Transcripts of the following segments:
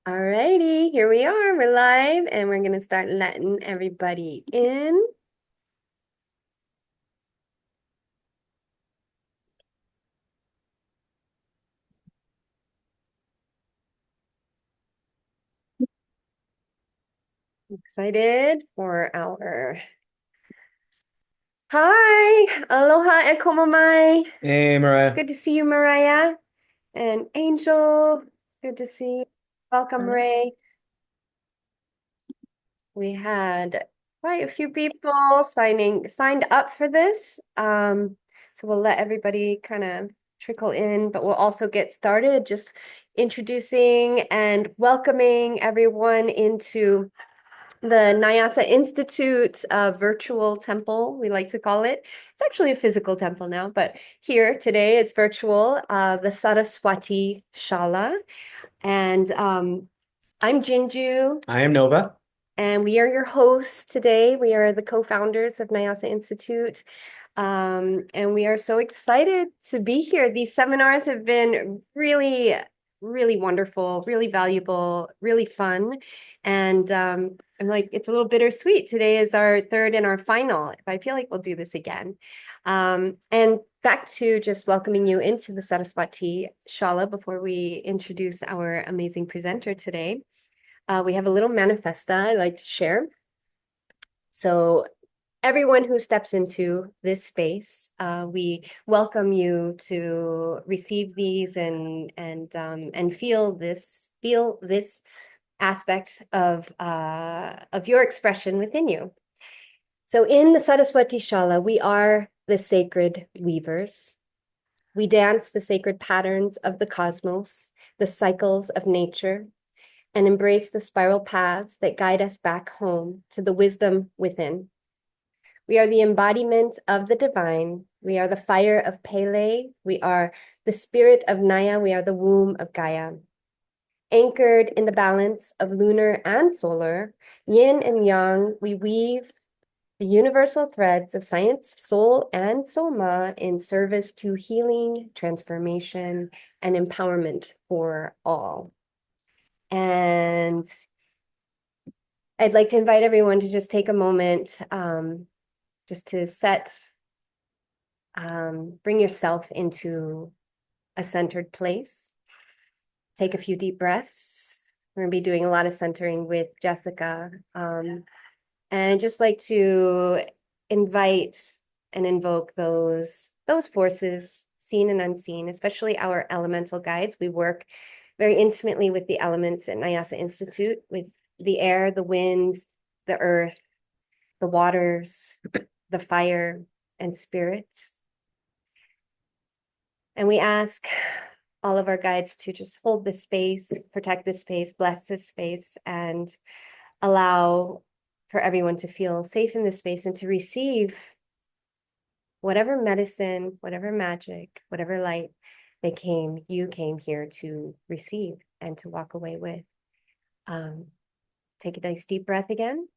All righty, here we are. We're live and we're going to start letting everybody in. Excited for our hi, aloha e komamai. Hey, Mariah. Good to see you, Mariah and Angel. Good to see you. Welcome, Ray. We had quite a few people signed up for this. So we'll let everybody kind of trickle in, but we'll also get started just introducing and welcoming everyone into the NaiAsa Institute virtual temple, we like to call it. It's actually a physical temple now, but here today it's virtual, the Saraswati Shala. And I'm Jinju. I am Nova. And we are your hosts today. We are the co-founders of NaiAsa Institute. And we are so excited to be here. These seminars have been really, really wonderful, really valuable, really fun. And I'm like, it's a little bittersweet. Today is our third and our final. I feel like we'll do this again. And back to just welcoming you into the Saraswati Shala before we introduce our amazing presenter today. We have a little manifesta I like to share. So everyone who steps into this space, we welcome you to receive these and feel this aspect of your expression within you. So in the Saraswati Shala, we are the sacred weavers. We dance the sacred patterns of the cosmos, the cycles of nature, and embrace the spiral paths that guide us back home to the wisdom within. We are the embodiment of the divine. We are the fire of Pele. We are the spirit of Naya. We are the womb of Gaia. Anchored in the balance of lunar and solar, yin and yang, we weave the universal threads of science, soul, and soma in service to healing, transformation, and empowerment for all. And I'd like to invite everyone to just take a moment just to bring yourself into a centered place. Take a few deep breaths. We're going to be doing a lot of centering with Jessica. And I'd just like to invite and invoke those forces, seen and unseen, especially our elemental guides. We work very intimately with the elements at NaiAsa Institute, with the air, the winds, the earth, the waters, the fire, and spirits. And we ask all of our guides to just hold this space, protect this space, bless this space, and allow for everyone to feel safe in this space and to receive whatever medicine, whatever magic, whatever light you came here to receive and to walk away with. Take a nice deep breath again.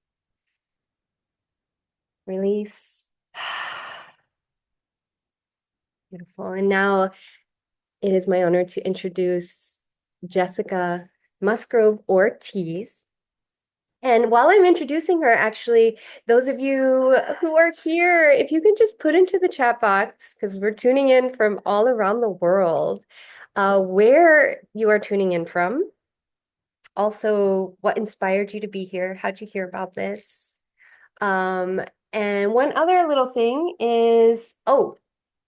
Release. Beautiful. And now it is my honor to introduce Jessica Musgrove-Ortiz. And while I'm introducing her, actually, those of you who are here, if you can just put into the chat box, because we're tuning in from all around the world, where you are tuning in from. Also, what inspired you to be here? How'd you hear about this? Um, and one other little thing is, oh,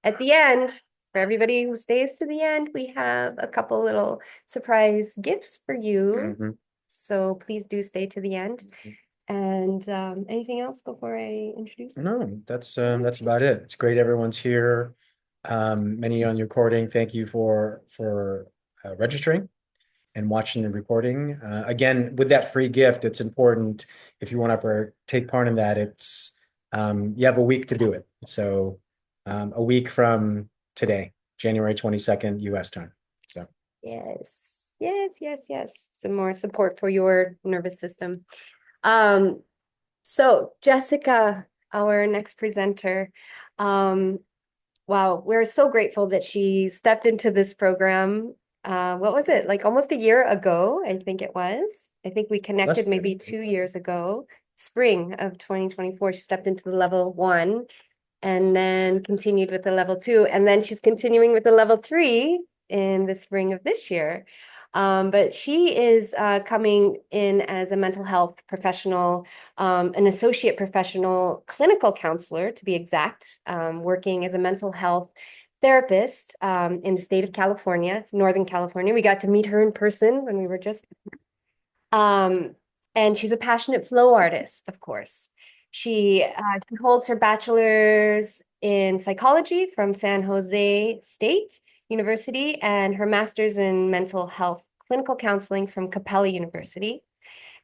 at the end, for everybody who stays to the end, we have a couple little surprise gifts for you. Mm-hmm. So please do stay to the end. And anything else before I introduce? No, that's about it. It's great everyone's here. Many on your recording. Thank you for registering and watching the recording. Again, with that free gift, it's important if you want to take part in that. It's you have a week to do it. So a week from today, January 22nd, US time. So Yes, yes, yes, yes. Some more support for your nervous system. Um, so Jessica, our next presenter, wow, we're so grateful that she stepped into this program what was it? Like almost a year ago, I think it was. I think we connected Less than. maybe 2 years ago, spring of 2024. She stepped into the level one and then continued with the level two. And then she's continuing with the level three in the spring of this year. But she is coming in as a mental health professional, an associate professional clinical counselor, to be exact, working as a mental health therapist in the state of California. It's Northern California. We got to meet her in person when we were just um, and she's a passionate flow artist, of course. She holds her bachelor's in psychology from San Jose State University and her master's in mental health clinical counseling from Capella University.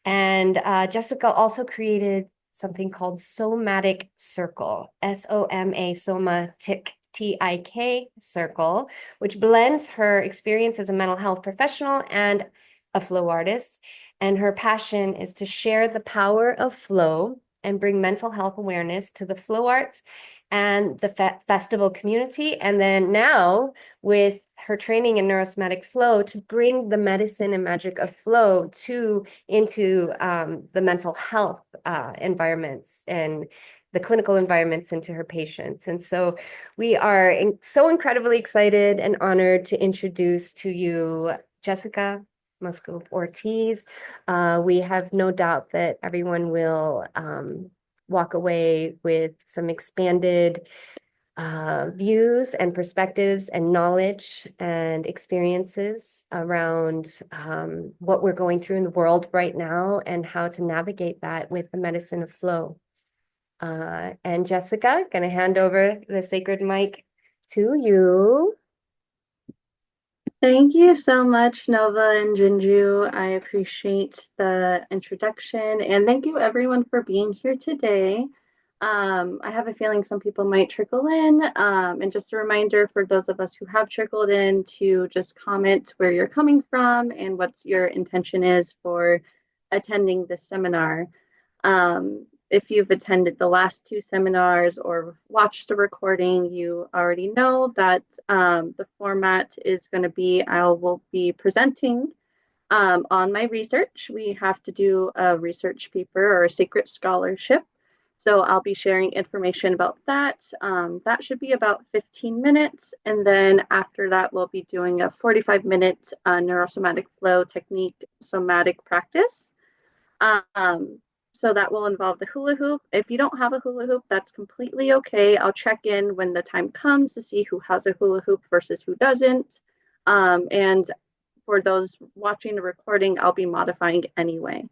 And Jessica also created something called Somatic Circle, SOMA, Somatic, TIK Circle, which blends her experience as a mental health professional and a flow artist. And her passion is to share the power of flow and bring mental health awareness to the flow arts and the festival community. And then now, with her training in neurosomatic flow, to bring the medicine and magic of flow into the mental health environments and the clinical environments into her patients. And so we are so incredibly excited and honored to introduce to you Jessica Musgrove-Ortiz. We have no doubt that everyone will walk away with some expanded views and perspectives and knowledge and experiences around what we're going through in the world right now and how to navigate that with the medicine of flow. And Jessica, going to hand over the sacred mic to you. Thank you so much, Nova and Jinju. I appreciate the introduction, and thank you everyone for being here today. I have a feeling some people might trickle in, and just a reminder for those of us who have trickled in to just comment where you're coming from and what your intention is for attending this seminar. If you've attended the last two seminars or watched the recording, you already know that the format is going to be I will be presenting on my research. We have to do a research paper or a secret scholarship. So I'll be sharing information about that. That should be about 15 minutes. And then after that, we'll be doing a 45-minute neurosomatic flow technique somatic practice. So that will involve the hula hoop. If you don't have a hula hoop, that's completely okay. I'll check in when the time comes to see who has a hula hoop versus who doesn't. And for those watching the recording, I'll be modifying anyway.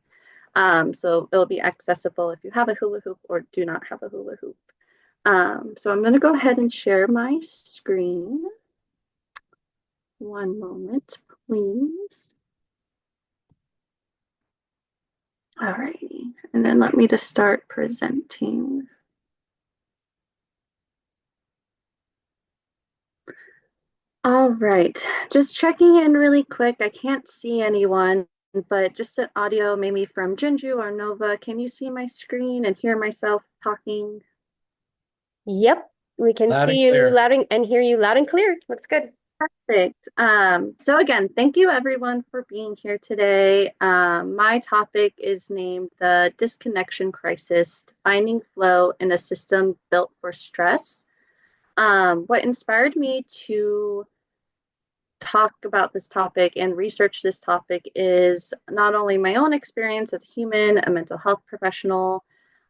So it'll be accessible if you have a hula hoop or do not have a hula hoop. So I'm going to go ahead and share my screen. One moment, please. Alrighty, and then let me just start presenting. All right, just checking in really quick. I can't see anyone, but just an audio maybe from Jinju or Nova. Can you see my screen and hear myself talking? Yep, we can Loud and see you clear. loud and hear you loud and clear. Looks good. Perfect. So again, thank you everyone for being here today. My topic is named the Disconnection Crisis, Finding Flow in a System Built for Stress. What inspired me to talk about this topic and research this topic is not only my own experience as a human, a mental health professional,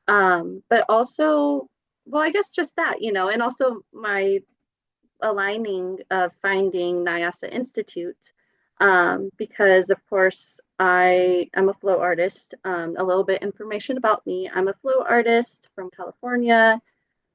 but also, well, I guess just that, and also my aligning of finding NaiAsa Institute, because of course I am a flow artist. A little bit information about me. I'm a flow artist from California.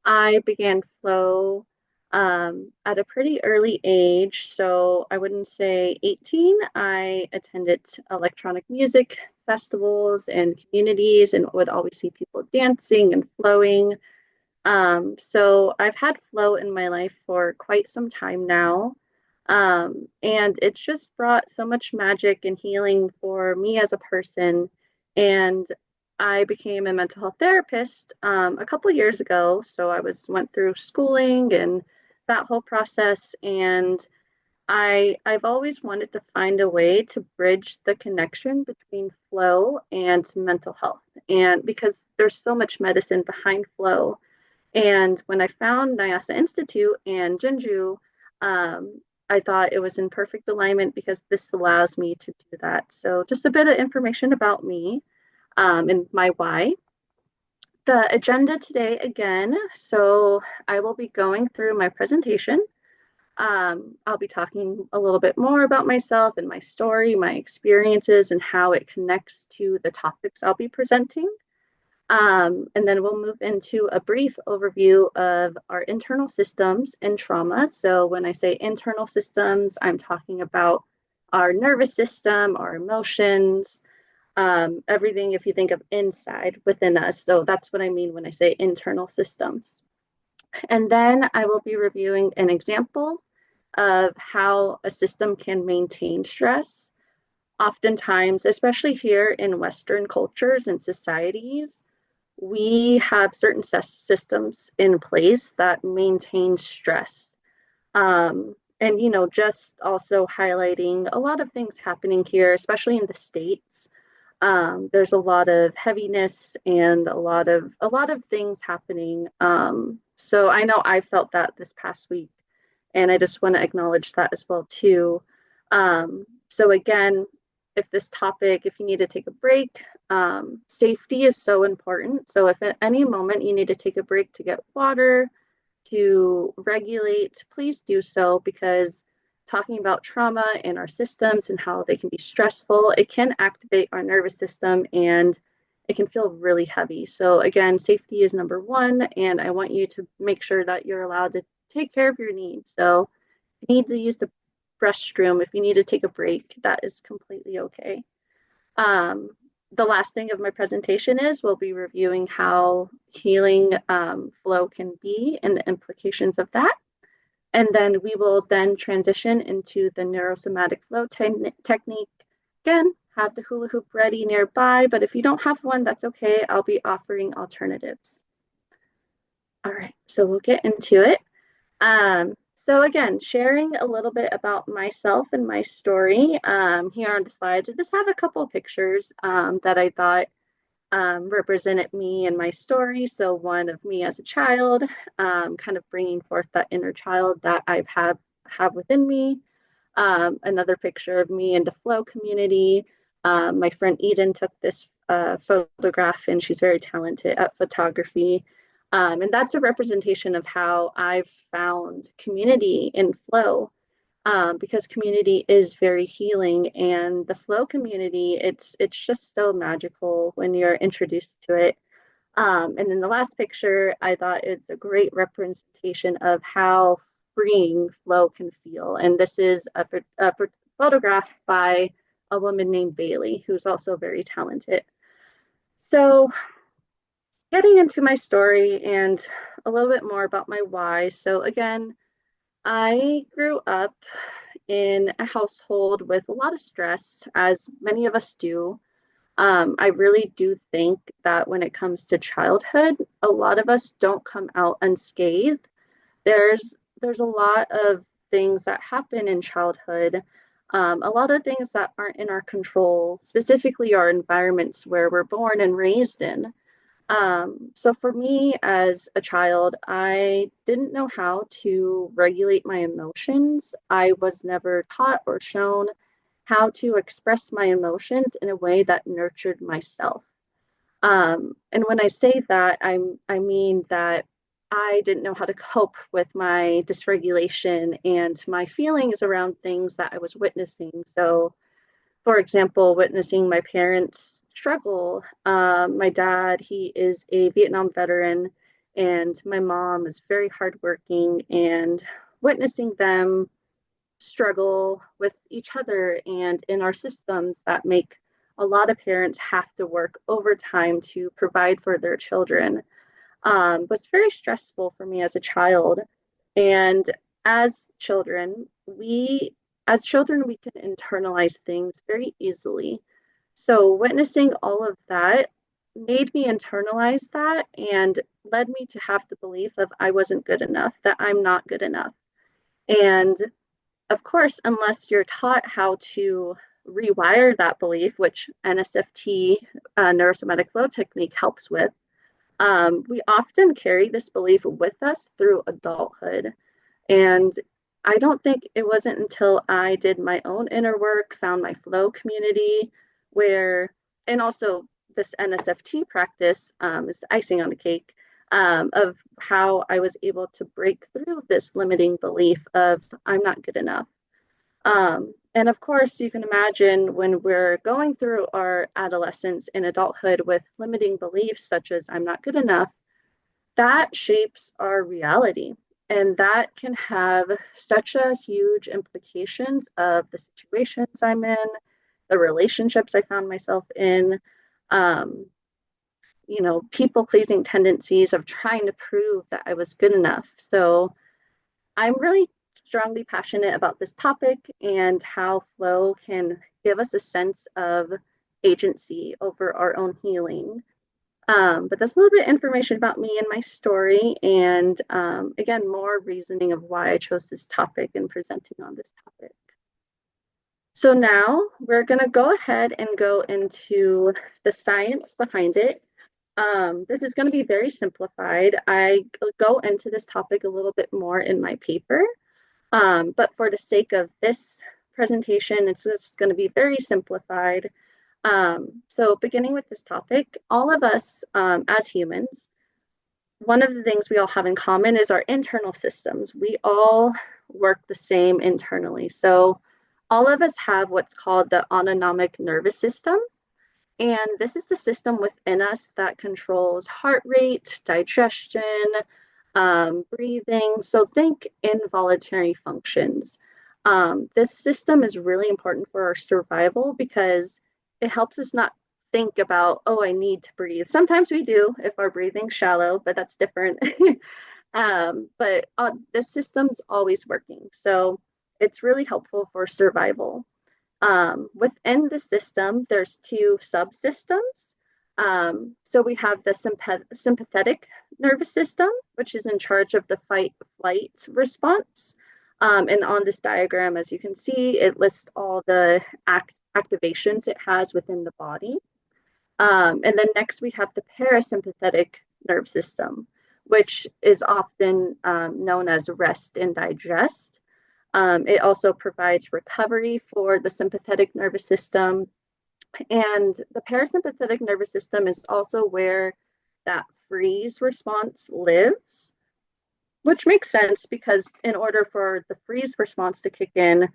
I began flow at a pretty early age, so I wouldn't say 18. I attended electronic music festivals and communities and would always see people dancing and flowing. So I've had flow in my life for quite some time now. And it's just brought so much magic and healing for me as a person. And I became a mental health therapist a couple of years ago. So I went through schooling and that whole process. And I've always wanted to find a way to bridge the connection between flow and mental health. And because there's so much medicine behind flow. And when I found NaiAsa Institute and Jinju, I thought it was in perfect alignment because this allows me to do that. So just a bit of information about me and my why. The agenda today again, so I will be going through my presentation. I'll be talking a little bit more about myself and my story, my experiences, and how it connects to the topics I'll be presenting. And then we'll move into a brief overview of our internal systems and trauma. So when I say internal systems, I'm talking about our nervous system, our emotions, everything if you think of inside within us. So that's what I mean when I say internal systems. And then I will be reviewing an example of how a system can maintain stress. Oftentimes, especially here in Western cultures and societies, we have certain systems in place that maintain stress. And, just also highlighting a lot of things happening here, especially in the States. There's a lot of heaviness and a lot of things happening. So I know I felt that this past week, and I just want to acknowledge that as well too. So again, if you need to take a break, safety is so important. So if at any moment you need to take a break to get water, to regulate, please do so, because talking about trauma and our systems and how they can be stressful, it can activate our nervous system and it can feel really heavy. So again, safety is number one, and I want you to make sure that you're allowed to take care of your needs. So if you need to use the restroom, if you need to take a break, that is completely okay. Um, the last thing of my presentation is we'll be reviewing how healing flow can be and the implications of that. And then we will then transition into the NeuroSomatic flow technique. Again, have the hula hoop ready nearby, but if you don't have one, that's okay. I'll be offering alternatives. All right, so we'll get into it. So again, sharing a little bit about myself and my story here on the slides. I just have a couple of pictures that I thought represented me and my story. So one of me as a child, kind of bringing forth that inner child that have within me. Another picture of me in the flow community. My friend Eden took this photograph, and she's very talented at photography. And that's a representation of how I've found community in flow, because community is very healing, and the flow community, it's just so magical when you're introduced to it. And then the last picture, I thought it's a great representation of how freeing flow can feel. And this is a photograph by a woman named Bailey, who's also very talented. So getting into my story and a little bit more about my why. So again, I grew up in a household with a lot of stress, as many of us do. I really do think that when it comes to childhood, a lot of us don't come out unscathed. There's a lot of things that happen in childhood, a lot of things that aren't in our control, specifically our environments where we're born and raised in. So for me as a child, I didn't know how to regulate my emotions. I was never taught or shown how to express my emotions in a way that nurtured myself. And when I say that, I mean that I didn't know how to cope with my dysregulation and my feelings around things that I was witnessing. So for example, witnessing my parents struggle. My dad, he is a Vietnam veteran, and my mom is very hardworking, and witnessing them struggle with each other and in our systems that make a lot of parents have to work overtime to provide for their children was very stressful for me as a child. And as children, we can internalize things very easily. So witnessing all of that made me internalize that and led me to have the belief of I wasn't good enough, that I'm not good enough. And of course, unless you're taught how to rewire that belief, which NSFT, neurosomatic flow technique, helps with, we often carry this belief with us through adulthood. And I don't think it wasn't until I did my own inner work, found my flow community, where, and also this NSFT practice is the icing on the cake, of how I was able to break through this limiting belief of I'm not good enough. And of course, you can imagine when we're going through our adolescence and adulthood with limiting beliefs such as I'm not good enough, that shapes our reality. And that can have such a huge implications of the situations I'm in, the relationships I found myself in, um, people pleasing tendencies of trying to prove that I was good enough. So I'm really strongly passionate about this topic and how flow can give us a sense of agency over our own healing. But that's a little bit of information about me and my story, and again, more reasoning of why I chose this topic and presenting on this topic. So now we're going to go ahead and go into the science behind it. This is going to be very simplified. I go into this topic a little bit more in my paper, but for the sake of this presentation, it's just going to be very simplified. So beginning with this topic, all of us as humans, one of the things we all have in common is our internal systems. We all work the same internally. So all of us have what's called the autonomic nervous system. And this is the system within us that controls heart rate, digestion, breathing. So think involuntary functions. This system is really important for our survival because it helps us not think about, oh, I need to breathe. Sometimes we do if our breathing's shallow, but that's different. But this system's always working. So it's really helpful for survival. Within the system, there's two subsystems. So we have the sympathetic nervous system, which is in charge of the fight-flight response. And on this diagram, as you can see, it lists all the activations it has within the body. And then next we have the parasympathetic nervous system, which is often known as rest and digest. It also provides recovery for the sympathetic nervous system. And the parasympathetic nervous system is also where that freeze response lives, which makes sense because in order for the freeze response to kick in,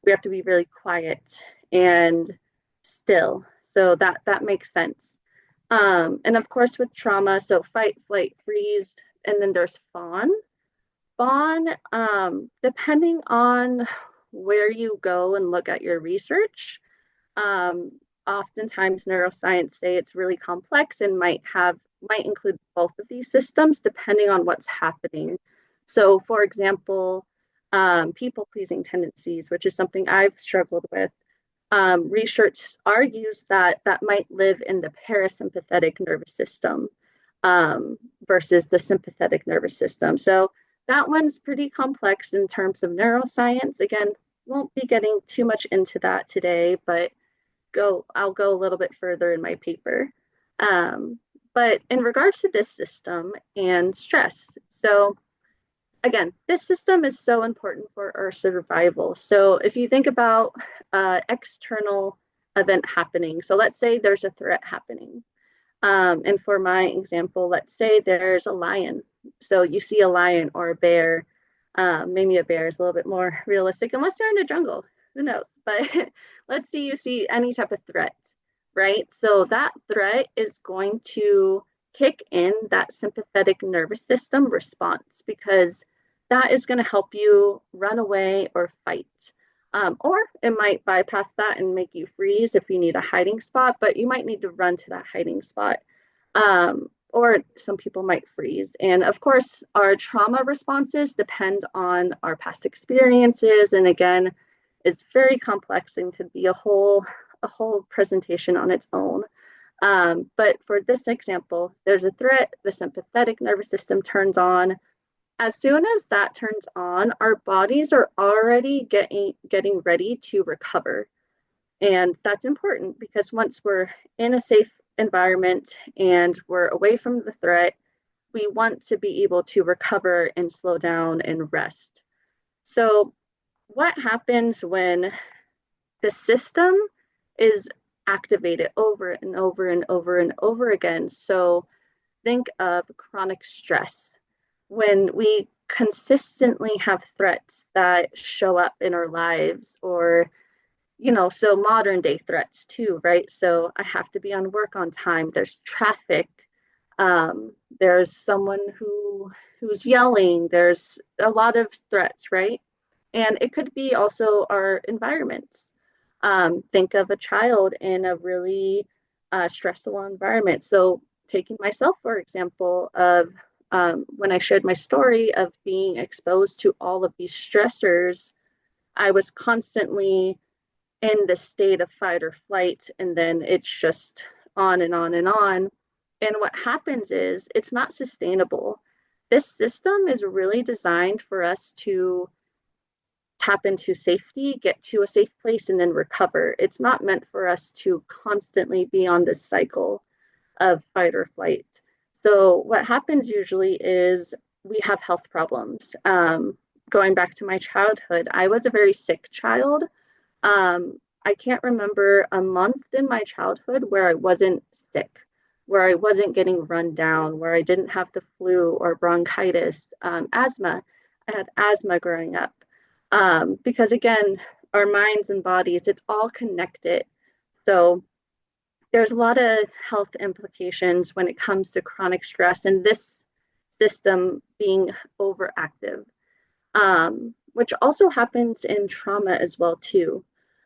we have to be really quiet and still. So that makes sense. And of course, with trauma, so fight, flight, freeze, and then there's fawn. Fawn, depending on where you go and look at your research, oftentimes neuroscience say it's really complex and might include both of these systems depending on what's happening. So, for example, people-pleasing tendencies, which is something I've struggled with. Research argues that might live in the parasympathetic nervous system versus the sympathetic nervous system. So that one's pretty complex in terms of neuroscience. Again, won't be getting too much into that today, but I'll go a little bit further in my paper. But in regards to this system and stress, so again, this system is so important for our survival. So if you think about external event happening, so let's say there's a threat happening. And for my example, let's say there's a lion. So you see a lion or a bear. Maybe a bear is a little bit more realistic, unless they're in the jungle. Who knows? But let's say you see any type of threat, right? So that threat is going to kick in that sympathetic nervous system response because that is going to help you run away or fight. Or it might bypass that and make you freeze if you need a hiding spot, but you might need to run to that hiding spot. Or some people might freeze. And of course, our trauma responses depend on our past experiences. And again, is very complex and could be a whole presentation on its own. But for this example, there's a threat, the sympathetic nervous system turns on. as soon as that turns on, our bodies are already getting ready to recover. And that's important because once we're in a safe environment and we're away from the threat, we want to be able to recover and slow down and rest. So, what happens when the system is activated over and over and over and over again? So, think of chronic stress. When we consistently have threats that show up in our lives, or so modern day threats too, right? So I have to be on work on time. There's traffic. There's someone who's yelling. There's a lot of threats, right? And it could be also our environments. Think of a child in a really stressful environment. So taking myself, for example, of when I shared my story of being exposed to all of these stressors, I was constantly in the state of fight or flight, and then it's just on and on and on. And what happens is it's not sustainable. This system is really designed for us to tap into safety, get to a safe place, and then recover. It's not meant for us to constantly be on this cycle of fight or flight. So, what happens usually is we have health problems. Going back to my childhood, I was a very sick child. I can't remember a month in my childhood where I wasn't sick, where I wasn't getting run down, where I didn't have the flu or bronchitis, asthma. I had asthma growing up. Because again, our minds and bodies, it's all connected. So there's a lot of health implications when it comes to chronic stress and this system being overactive, which also happens in trauma as well too.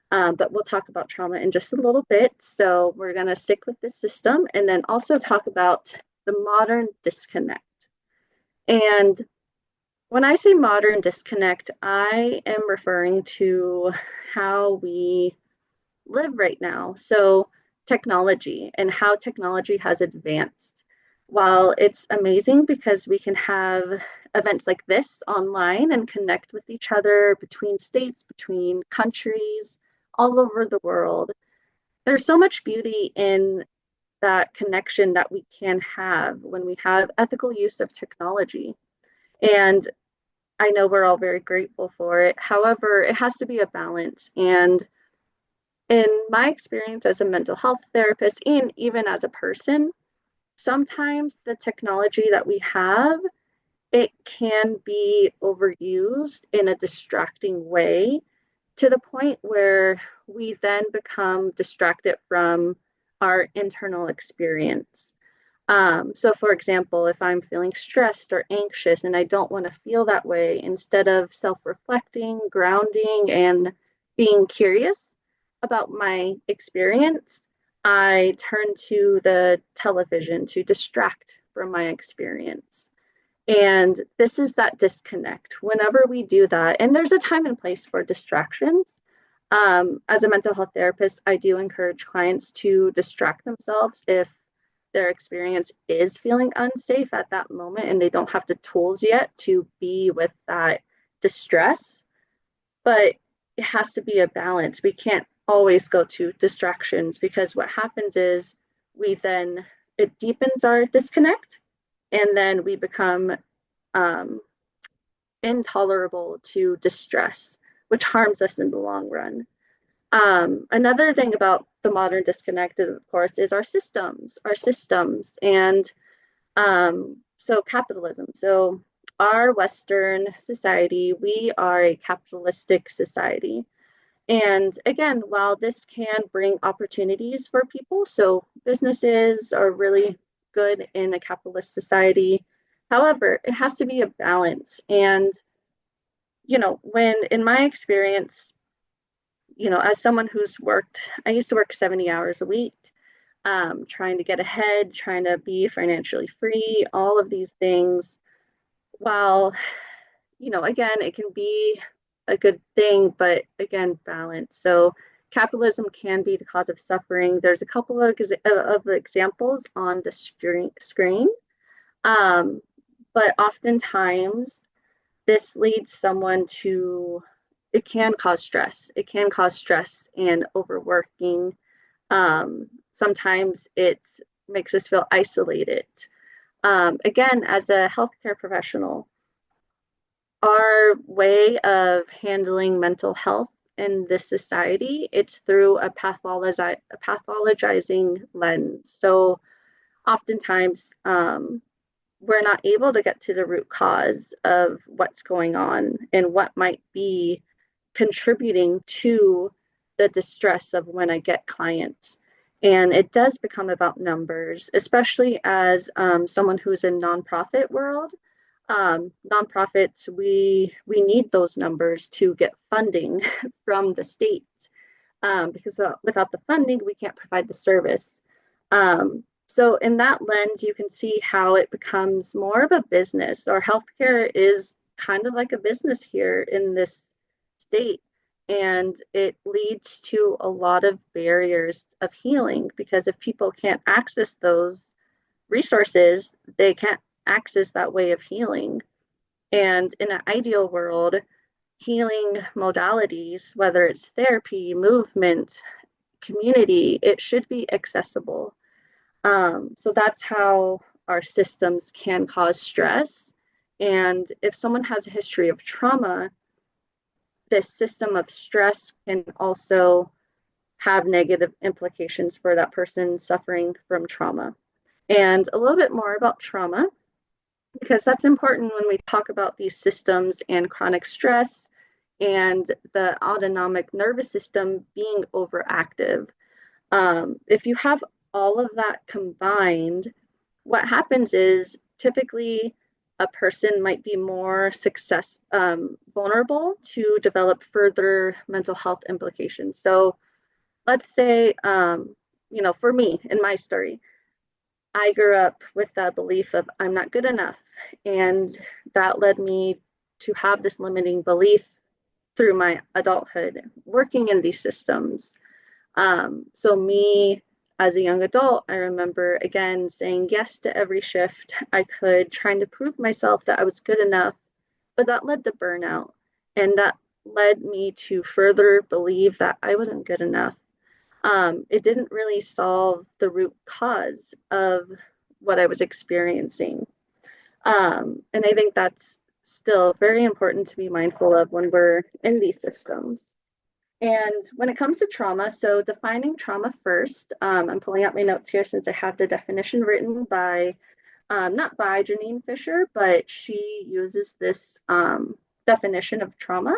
But we'll talk about trauma in just a little bit. So we're going to stick with this system and then also talk about the modern disconnect. And when I say modern disconnect, I am referring to how we live right now. So technology and how technology has advanced. While it's amazing because we can have events like this online and connect with each other between states, between countries, all over the world, there's so much beauty in that connection that we can have when we have ethical use of technology. And I know we're all very grateful for it. However, it has to be a balance. And in my experience as a mental health therapist and even as a person, sometimes the technology that we have, it can be overused in a distracting way to the point where we then become distracted from our internal experience. So, for example, if I'm feeling stressed or anxious and I don't want to feel that way, instead of self reflecting, grounding, and being curious about my experience, I turn to the television to distract from my experience. And this is that disconnect. Whenever we do that, and there's a time and place for distractions. As a mental health therapist, I do encourage clients to distract themselves if their experience is feeling unsafe at that moment and they don't have the tools yet to be with that distress. But it has to be a balance. We can't always go to distractions because what happens is it deepens our disconnect and then we become intolerable to distress, which harms us in the long run. Another thing about the modern disconnect, of course, is our systems, and so capitalism. So our Western society, we are a capitalistic society. And again, while this can bring opportunities for people, so businesses are really good in a capitalist society. However, it has to be a balance. And, when in my experience, as someone I used to work 70 hours a week, trying to get ahead, trying to be financially free, all of these things. While, again, it can be a good thing, but again, balance. So capitalism can be the cause of suffering. There's a couple of examples on the screen. But oftentimes this leads someone to, it can cause stress. It can cause stress and overworking. Sometimes it makes us feel isolated. Again, as a healthcare professional, our way of handling mental health in this society, it's through a pathologizing lens. So oftentimes, we're not able to get to the root cause of what's going on and what might be contributing to the distress of when I get clients. And it does become about numbers, especially as someone who's in nonprofit world. Nonprofits, we need those numbers to get funding from the state, because without the funding, we can't provide the service. So in that lens, you can see how it becomes more of a business. Our healthcare is kind of like a business here in this state, and it leads to a lot of barriers of healing, because if people can't access those resources, they can't access that way of healing. And in an ideal world, healing modalities, whether it's therapy, movement, community, it should be accessible. So that's how our systems can cause stress. And if someone has a history of trauma, this system of stress can also have negative implications for that person suffering from trauma. And a little bit more about trauma, because that's important when we talk about these systems and chronic stress and the autonomic nervous system being overactive. If you have all of that combined, what happens is typically a person might be more vulnerable to develop further mental health implications. So let's say, for me, in my story, I grew up with the belief of I'm not good enough. And that led me to have this limiting belief through my adulthood, working in these systems. So me as a young adult, I remember again saying yes to every shift I could, trying to prove myself that I was good enough, but that led to burnout. And that led me to further believe that I wasn't good enough. It didn't really solve the root cause of what I was experiencing. And I think that's still very important to be mindful of when we're in these systems. And when it comes to trauma, so defining trauma first, I'm pulling out my notes here since I have the definition written by, not by Janine Fisher, but she uses this definition of trauma.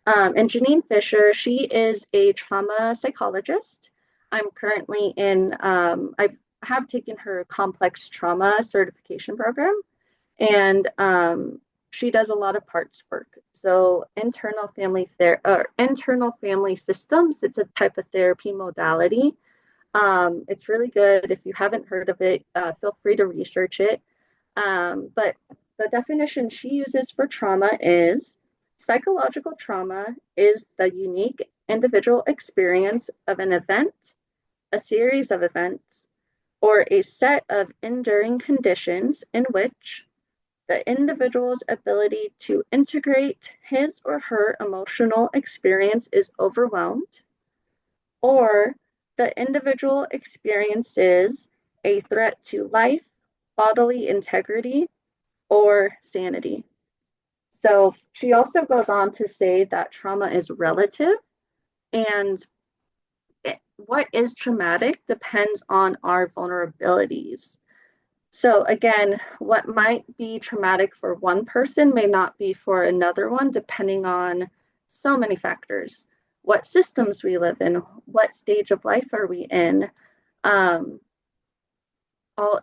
And Janine Fisher, she is a trauma psychologist. I'm currently I have taken her complex trauma certification program, and she does a lot of parts work. So internal family systems, it's a type of therapy modality. It's really good. If you haven't heard of it, feel free to research it. But the definition she uses for trauma is psychological trauma is the unique individual experience of an event, a series of events, or a set of enduring conditions in which the individual's ability to integrate his or her emotional experience is overwhelmed, or the individual experiences a threat to life, bodily integrity, or sanity. So she also goes on to say that trauma is relative, and what is traumatic depends on our vulnerabilities. So again, what might be traumatic for one person may not be for another one, depending on so many factors. What systems we live in, what stage of life are we in?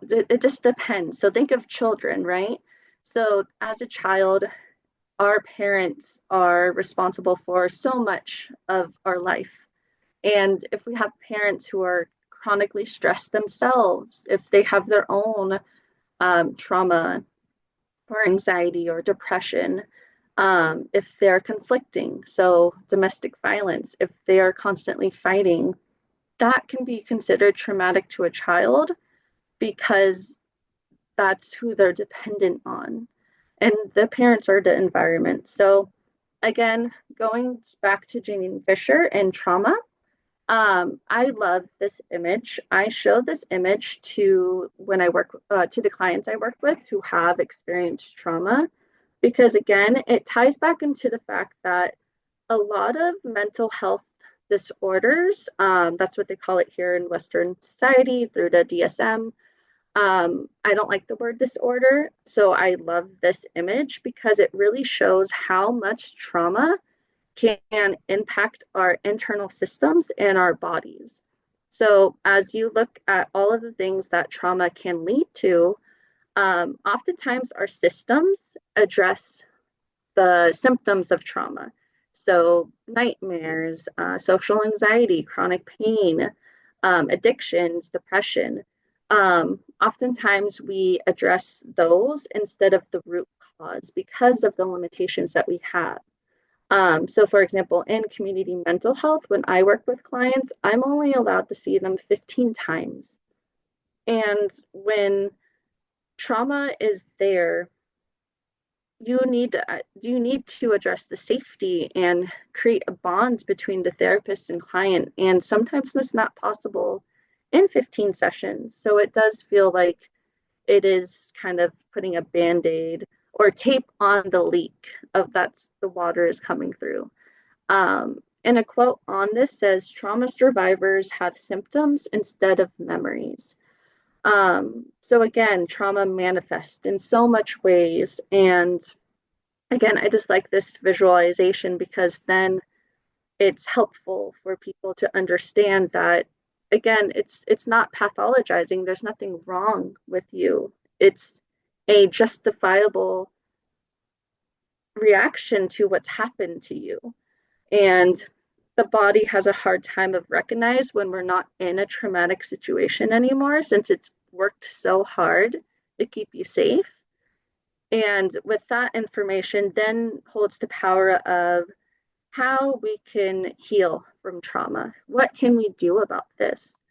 It just depends. So think of children, right? So as a child, our parents are responsible for so much of our life. And if we have parents who are chronically stressed themselves, if they have their own trauma or anxiety or depression, if they're conflicting, so domestic violence, if they are constantly fighting, that can be considered traumatic to a child because that's who they're dependent on. and the parents are the environment. So again, going back to Janine Fisher and trauma, I love this image. I show this image to when I work to the clients I work with who have experienced trauma, because again, it ties back into the fact that a lot of mental health disorders, that's what they call it here in Western society through the DSM. I don't like the word disorder, so I love this image because it really shows how much trauma can impact our internal systems and our bodies. So, as you look at all of the things that trauma can lead to, oftentimes our systems address the symptoms of trauma. So, nightmares, social anxiety, chronic pain, addictions, depression. Oftentimes, we address those instead of the root cause because of the limitations that we have. So, for example, in community mental health, when I work with clients, I'm only allowed to see them 15 times. And when trauma is there, you need to address the safety and create a bond between the therapist and client. And sometimes that's not possible in 15 sessions. So it does feel like it is kind of putting a band-aid or tape on the leak of that's the water is coming through. And a quote on this says, trauma survivors have symptoms instead of memories. So again, trauma manifests in so much ways. And again, I just like this visualization because then it's helpful for people to understand that again, it's not pathologizing. There's nothing wrong with you. It's a justifiable reaction to what's happened to you. And the body has a hard time of recognize when we're not in a traumatic situation anymore since it's worked so hard to keep you safe. And with that information then holds the power of how we can heal from trauma. What can we do about this?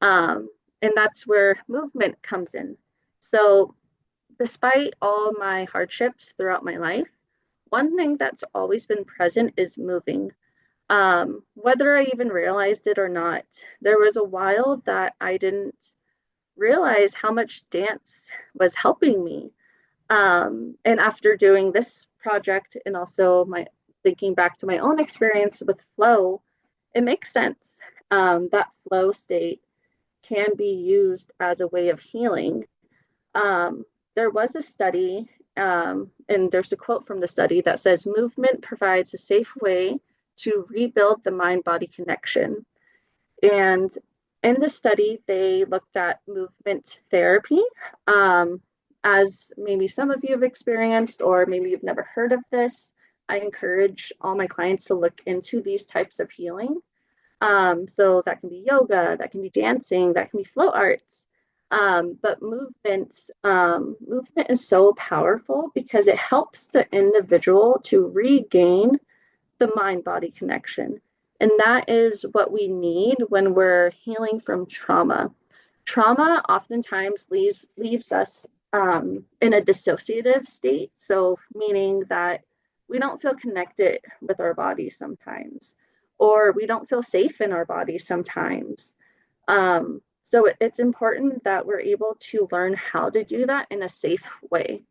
And that's where movement comes in. So despite all my hardships throughout my life, one thing that's always been present is moving. Whether I even realized it or not, there was a while that I didn't realize how much dance was helping me. And after doing this project and also my thinking back to my own experience with flow, it makes sense. That flow state can be used as a way of healing. There was a study, and there's a quote from the study that says, movement provides a safe way to rebuild the mind-body connection. And in the study, they looked at movement therapy, as maybe some of you have experienced, or maybe you've never heard of this. I encourage all my clients to look into these types of healing. So that can be yoga, that can be dancing, that can be flow arts. But movement is so powerful because it helps the individual to regain the mind-body connection. And that is what we need when we're healing from trauma. Trauma oftentimes leaves us in a dissociative state. So meaning that we don't feel connected with our body sometimes, or we don't feel safe in our body sometimes. So it's important that we're able to learn how to do that in a safe way.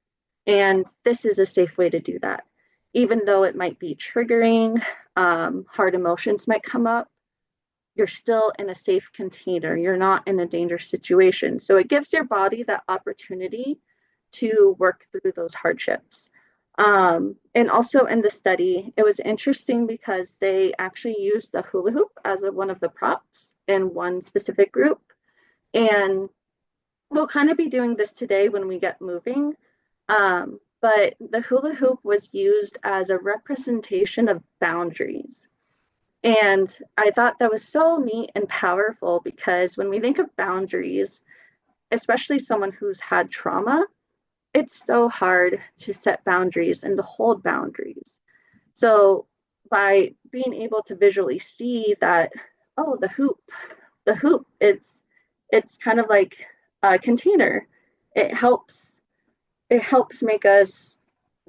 And this is a safe way to do that. Even though it might be triggering, hard emotions might come up, you're still in a safe container. You're not in a dangerous situation. So it gives your body that opportunity to work through those hardships. And also in the study, it was interesting because they actually used the hula hoop as one of the props in one specific group. And we'll kind of be doing this today when we get moving. But the hula hoop was used as a representation of boundaries. And I thought that was so neat and powerful because when we think of boundaries, especially someone who's had trauma, it's so hard to set boundaries and to hold boundaries. So by being able to visually see that, oh, the hoop, it's kind of like a container. It helps make us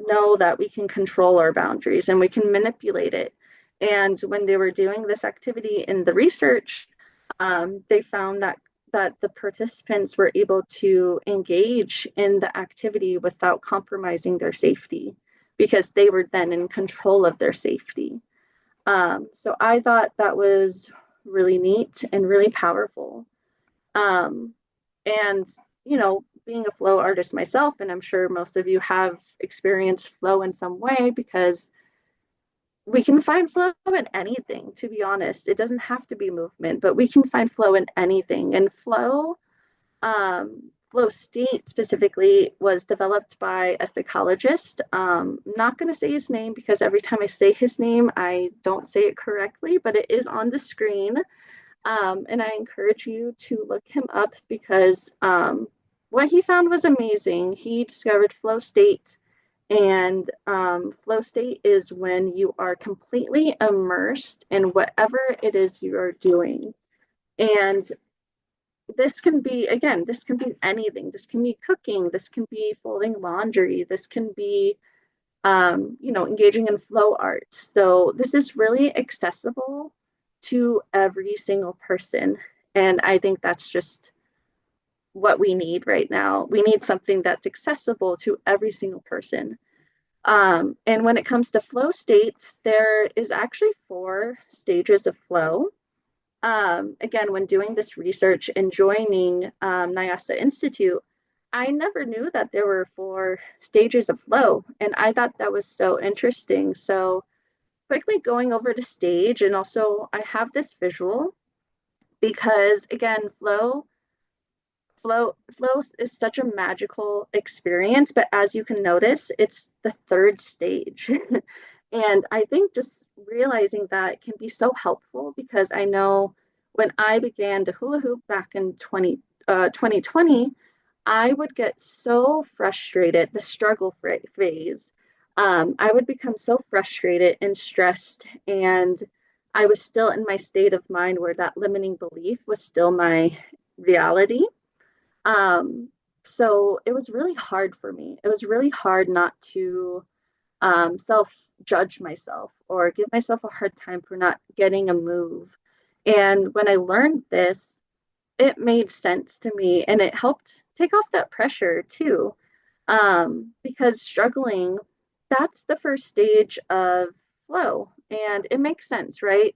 know that we can control our boundaries and we can manipulate it. And when they were doing this activity in the research, they found that the participants were able to engage in the activity without compromising their safety because they were then in control of their safety. So I thought that was really neat and really powerful. Um, and, you know, being a flow artist myself, and I'm sure most of you have experienced flow in some way because we can find flow in anything, to be honest. It doesn't have to be movement, but we can find flow in anything. And flow state specifically was developed by a psychologist. I'm not going to say his name because every time I say his name, I don't say it correctly, but it is on the screen. And I encourage you to look him up because what he found was amazing. He discovered flow state, and flow state is when you are completely immersed in whatever it is you are doing. And this can be, again, this can be anything. This can be cooking. This can be folding laundry. This can be, engaging in flow art. So this is really accessible to every single person. And I think that's just what we need right now. We need something that's accessible to every single person. And when it comes to flow states, there is actually 4 stages of flow. Again, when doing this research and joining NaiAsa Institute, I never knew that there were 4 stages of flow, and I thought that was so interesting. So quickly going over to stage, and also I have this visual because again, flow is such a magical experience, but as you can notice, it's the 3rd stage. And I think just realizing that can be so helpful because I know when I began to hula hoop back in 2020, I would get so frustrated, the struggle phase. I would become so frustrated and stressed, and I was still in my state of mind where that limiting belief was still my reality. Um, so it was really hard for me. It was really hard not to self judge myself or give myself a hard time for not getting a move. And when I learned this, it made sense to me and it helped take off that pressure too. Because struggling, that's the first stage of flow. And it makes sense, right?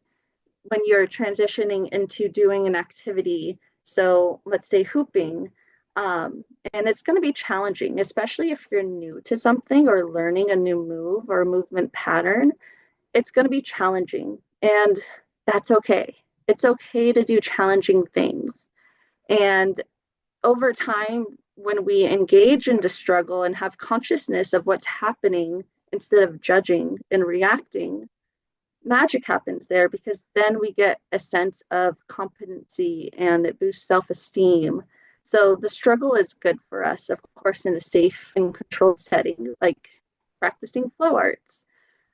When you're transitioning into doing an activity. So let's say hooping. And it's going to be challenging, especially if you're new to something or learning a new move or a movement pattern. It's going to be challenging, and that's okay. It's okay to do challenging things. And over time, when we engage into struggle and have consciousness of what's happening instead of judging and reacting, magic happens there because then we get a sense of competency and it boosts self-esteem. So the struggle is good for us, of course, in a safe and controlled setting, like practicing flow arts.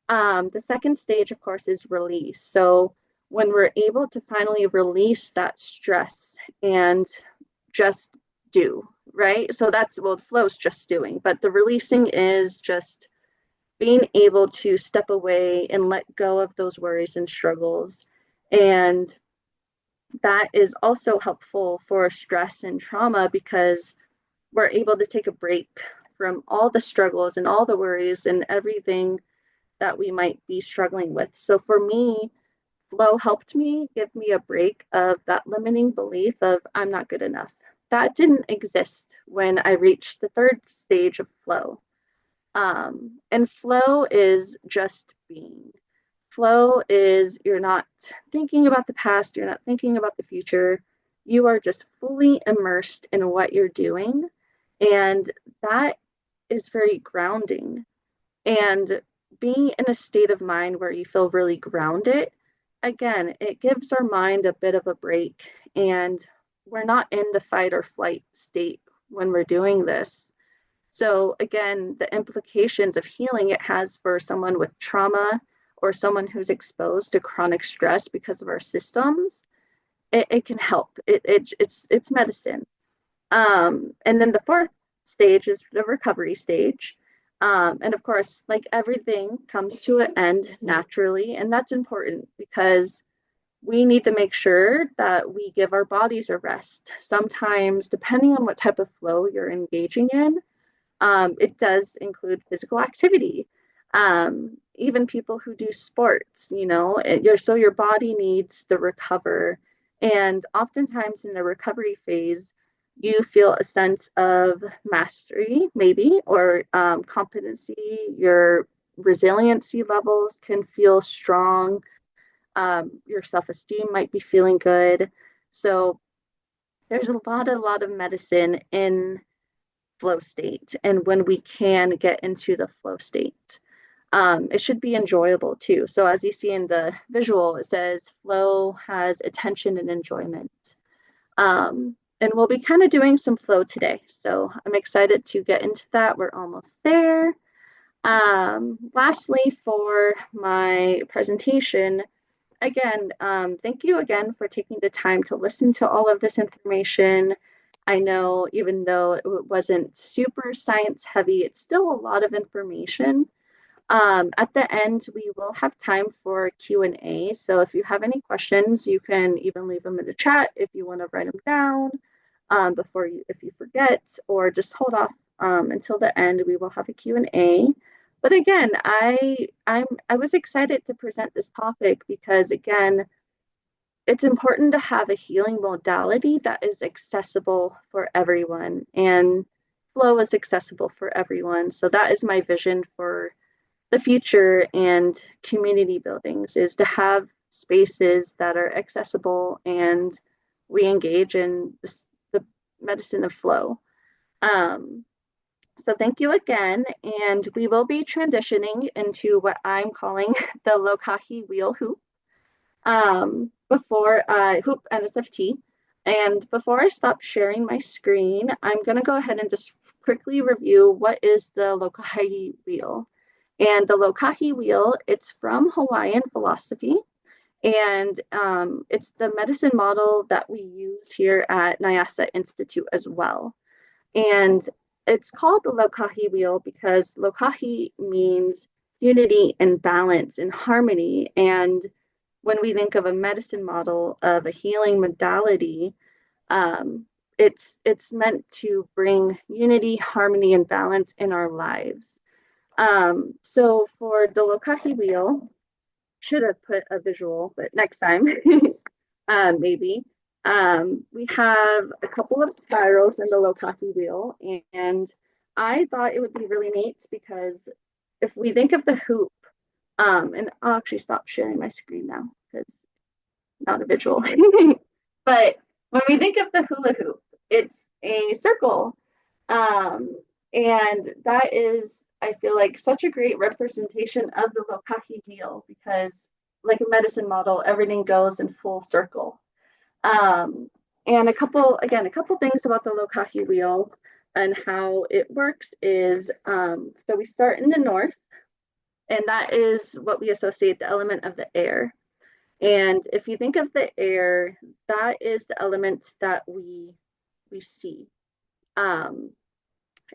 The second stage, of course, is release. So when we're able to finally release that stress and just do, right? So that's, well, flow's just doing, but the releasing is just being able to step away and let go of those worries and struggles. And that is also helpful for stress and trauma because we're able to take a break from all the struggles and all the worries and everything that we might be struggling with. So for me, flow helped me give me a break of that limiting belief of I'm not good enough. That didn't exist when I reached the 3rd stage of flow. And flow is just being. Flow is you're not thinking about the past, you're not thinking about the future. You are just fully immersed in what you're doing. And that is very grounding. And being in a state of mind where you feel really grounded, again, it gives our mind a bit of a break. And we're not in the fight or flight state when we're doing this. So again, the implications of healing it has for someone with trauma or someone who's exposed to chronic stress because of our systems, it can help. It's medicine. And then the 4th stage is the recovery stage. And of course, like everything comes to an end naturally, and that's important because we need to make sure that we give our bodies a rest. Sometimes, depending on what type of flow you're engaging in, it does include physical activity. Even people who do sports, so your body needs to recover. And oftentimes in the recovery phase, you feel a sense of mastery, maybe, or competency. Your resiliency levels can feel strong. Your self-esteem might be feeling good. So there's a lot of medicine in flow state and when we can get into the flow state. It should be enjoyable too. So as you see in the visual, it says flow has attention and enjoyment. And we'll be kind of doing some flow today. So I'm excited to get into that. We're almost there. Lastly, for my presentation, again, thank you again for taking the time to listen to all of this information. I know even though it wasn't super science heavy, it's still a lot of information. At the end, we will have time for Q&A. So if you have any questions, you can even leave them in the chat if you want to write them down if you forget, or just hold off until the end. We will have a Q&A. But again, I was excited to present this topic because again, it's important to have a healing modality that is accessible for everyone, and flow is accessible for everyone. So that is my vision for the future and community buildings, is to have spaces that are accessible and we engage in the medicine of flow. Um, so thank you again, and we will be transitioning into what I'm calling the Lokahi Wheel hoop. Before I hoop NSFT. And before I stop sharing my screen, I'm going to go ahead and just quickly review what is the Lokahi Wheel. And the Lokahi Wheel, it's from Hawaiian philosophy. And it's the medicine model that we use here at NaiAsa Institute as well. And it's called the Lokahi Wheel because Lokahi means unity and balance and harmony. And when we think of a medicine model of a healing modality, it's meant to bring unity, harmony, and balance in our lives. So for the Lokahi Wheel, should have put a visual, but next time, maybe. We have a couple of spirals in the Lokahi Wheel, and I thought it would be really neat because if we think of the hoop, and I'll actually stop sharing my screen now because not a visual. But when we think of the hula hoop, it's a circle. Um, and that is, I feel like, such a great representation of the Lokahi wheel because, like a medicine model, everything goes in full circle. Um, and a couple things about the Lokahi wheel and how it works is so we start in the north, and that is what we associate the element of the air. And if you think of the air, that is the element that we see. Um,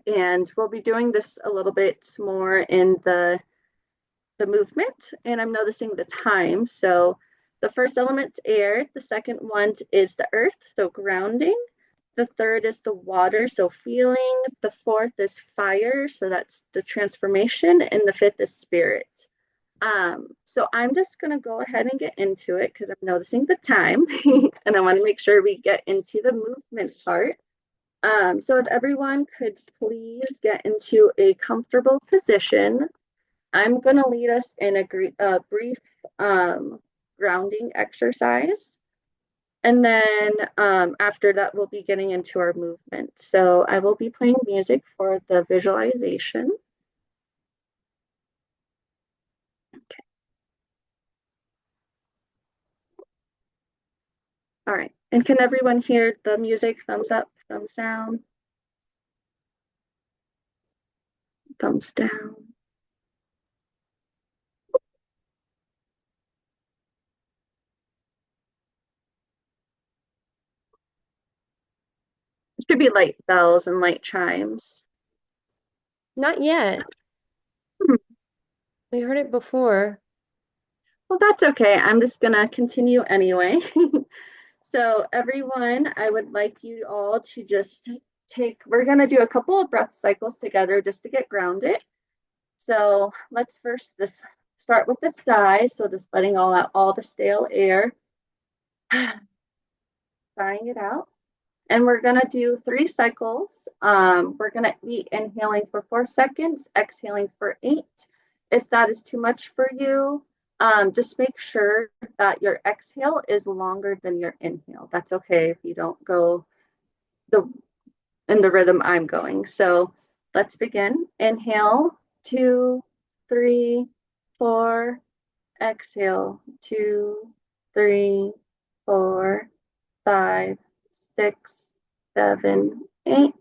and we'll be doing this a little bit more in the movement. And I'm noticing the time. So the first element's air. The second one is the earth, so grounding. The third is the water, so feeling. The fourth is fire, so that's the transformation. And the fifth is spirit. So I'm just going to go ahead and get into it because I'm noticing the time and I want to make sure we get into the movement part. So if everyone could please get into a comfortable position, I'm going to lead us in a brief grounding exercise. And then after that, we'll be getting into our movement. So I will be playing music for the visualization. Okay. All right. And can everyone hear the music? Thumbs up, thumbs down, thumbs down. It should be light bells and light chimes. Not yet. We heard it before. Well, that's okay. I'm just gonna continue anyway. So everyone, I would like you all to just we're gonna do a couple of breath cycles together just to get grounded. So let's first just start with the sigh. So just letting all out all the stale air, sighing it out. And we're gonna do 3 cycles. We're gonna be inhaling for 4 seconds, exhaling for 8. If that is too much for you, just make sure that your exhale is longer than your inhale. That's okay if you don't go the in the rhythm I'm going. So let's begin. Inhale, 2, 3, 4. Exhale, 2, 3, 4, 5, 6, 7, 8.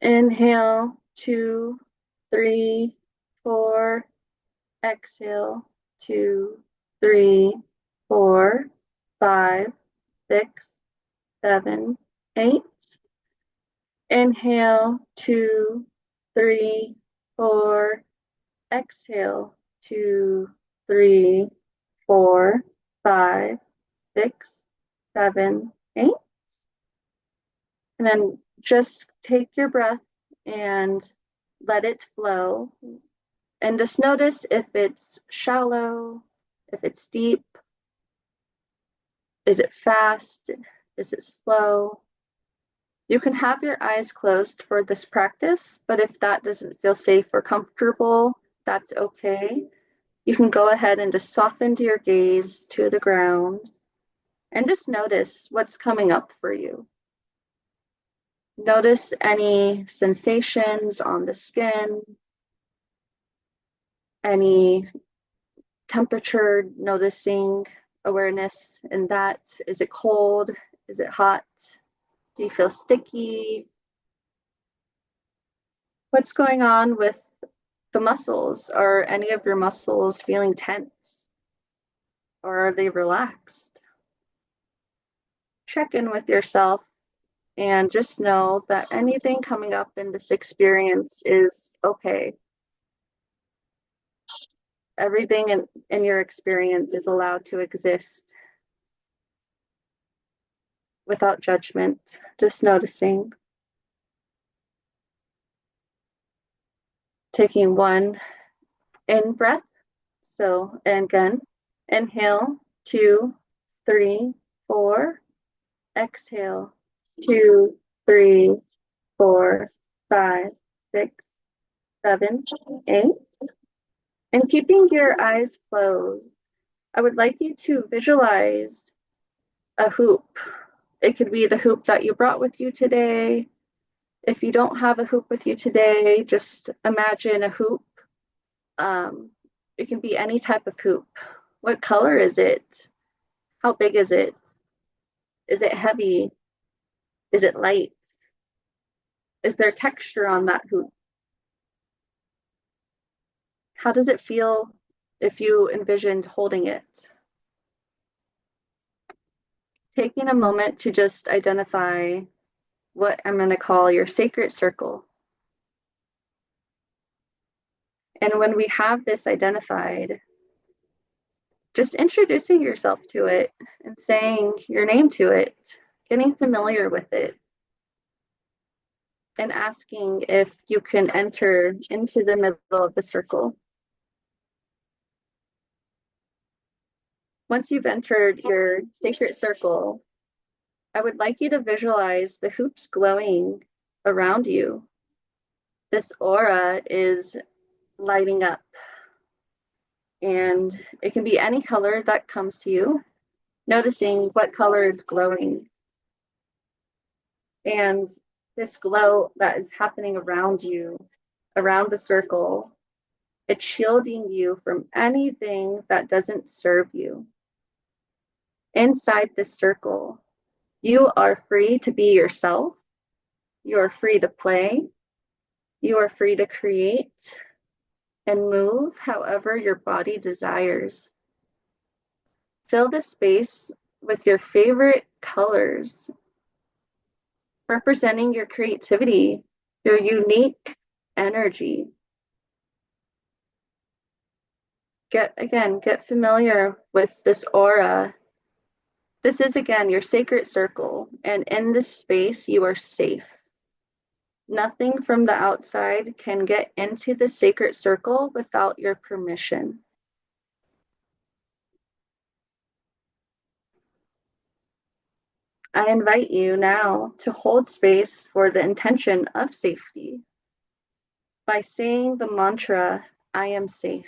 Inhale, 2, 3, 4. Exhale, 2, 3, 4, 5, 6, 7, 8. Inhale, 2, 3, 4. Exhale, 2, 3, 4, 5, 6, 7, 8. And then just take your breath and let it flow. And just notice if it's shallow, if it's deep, is it fast, is it slow? You can have your eyes closed for this practice, but if that doesn't feel safe or comfortable, that's okay. You can go ahead and just soften your gaze to the ground and just notice what's coming up for you. Notice any sensations on the skin, any temperature, noticing awareness in that. Is it cold? Is it hot? Do you feel sticky? What's going on with the muscles? Are any of your muscles feeling tense? Or are they relaxed? Check in with yourself and just know that anything coming up in this experience is okay. Everything in your experience is allowed to exist without judgment, just noticing. Taking one in breath. So, and again, inhale, 2, 3, 4. Exhale, 2, 3, 4, 5, 6, 7, 8. And keeping your eyes closed, I would like you to visualize a hoop. It could be the hoop that you brought with you today. If you don't have a hoop with you today, just imagine a hoop. It can be any type of hoop. What color is it? How big is it? Is it heavy? Is it light? Is there texture on that hoop? How does it feel if you envisioned holding it? Taking a moment to just identify what I'm going to call your sacred circle. And when we have this identified, just introducing yourself to it and saying your name to it, getting familiar with it, and asking if you can enter into the middle of the circle. Once you've entered your sacred circle, I would like you to visualize the hoops glowing around you. This aura is lighting up, and it can be any color that comes to you, noticing what color is glowing. And this glow that is happening around you, around the circle, it's shielding you from anything that doesn't serve you. Inside this circle, you are free to be yourself. You are free to play. You are free to create and move however your body desires. Fill the space with your favorite colors, representing your creativity, your unique energy. Get familiar with this aura. This is again your sacred circle, and in this space you are safe. Nothing from the outside can get into the sacred circle without your permission. I invite you now to hold space for the intention of safety by saying the mantra, I am safe.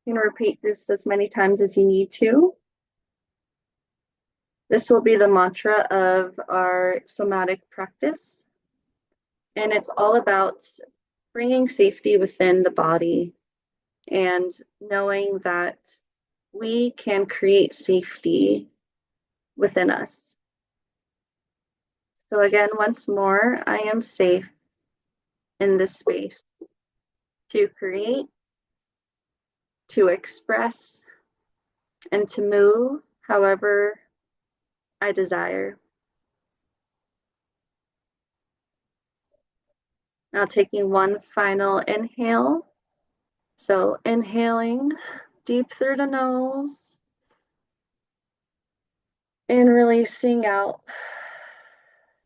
You can repeat this as many times as you need to. This will be the mantra of our somatic practice. And it's all about bringing safety within the body and knowing that we can create safety within us. So again, once more, I am safe in this space to create, to express, and to move however I desire. Now taking one final inhale. So inhaling deep through the nose and releasing out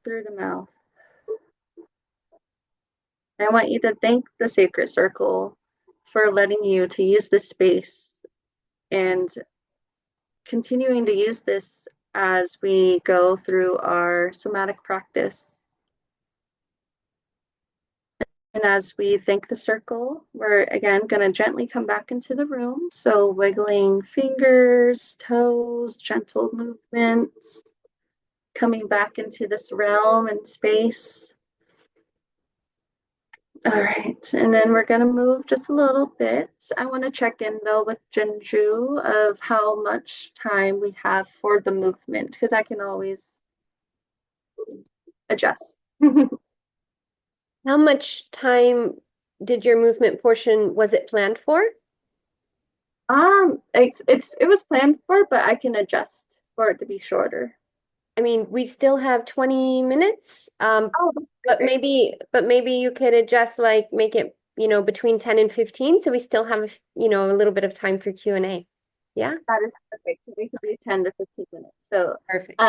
through the mouth. I want you to thank the sacred circle for letting you to use this space and continuing to use this as we go through our somatic practice. And as we thank the circle, we're again going to gently come back into the room. So wiggling fingers, toes, gentle movements, coming back into this realm and space. All right, and then we're gonna move just a little bit. I want to check in though with Jinju of how much time we have for the movement, because I can always adjust. How much time did your movement portion, was it planned for? It was planned for, but I can adjust for it to be shorter. I mean, we still have 20 minutes, Oh, but maybe you could adjust, like make it, between 10 and 15, so we still have, a little bit of time for Q&A. Yeah, that is perfect. So we can do 10 to 15 minutes. So perfect.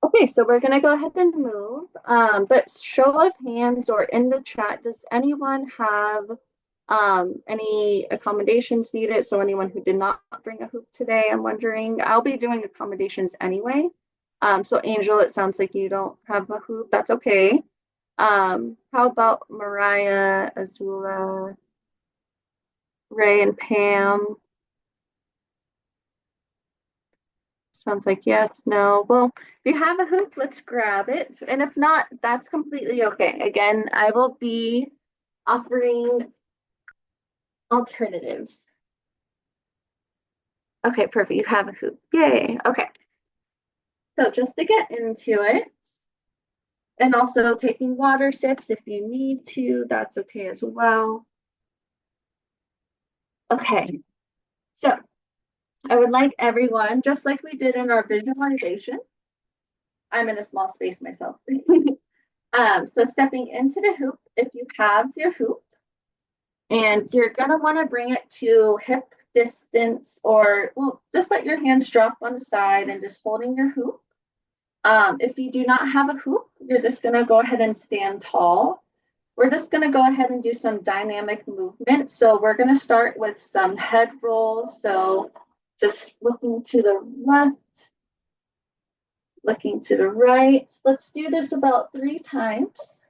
okay, so we're gonna go ahead and move. But show of hands or in the chat, does anyone have any accommodations needed? So anyone who did not bring a hoop today, I'm wondering. I'll be doing accommodations anyway. So Angel, it sounds like you don't have a hoop. That's okay. How about Mariah, Azula, Ray, and Pam? Sounds like yes, no. Well, if you have a hoop, let's grab it. And if not, that's completely okay. Again, I will be offering alternatives. Okay, perfect. You have a hoop. Yay. Okay. So just to get into it, and also taking water sips if you need to, that's okay as well. Okay. So I would like everyone, just like we did in our visualization, I'm in a small space myself. So stepping into the hoop, if you have your hoop, and you're gonna wanna bring it to hip distance or, well, just let your hands drop on the side and just holding your hoop. If you do not have a hoop, you're just gonna go ahead and stand tall. We're just gonna go ahead and do some dynamic movement. So we're gonna start with some head rolls. So just looking to the left, looking to the right. Let's do this about 3 times.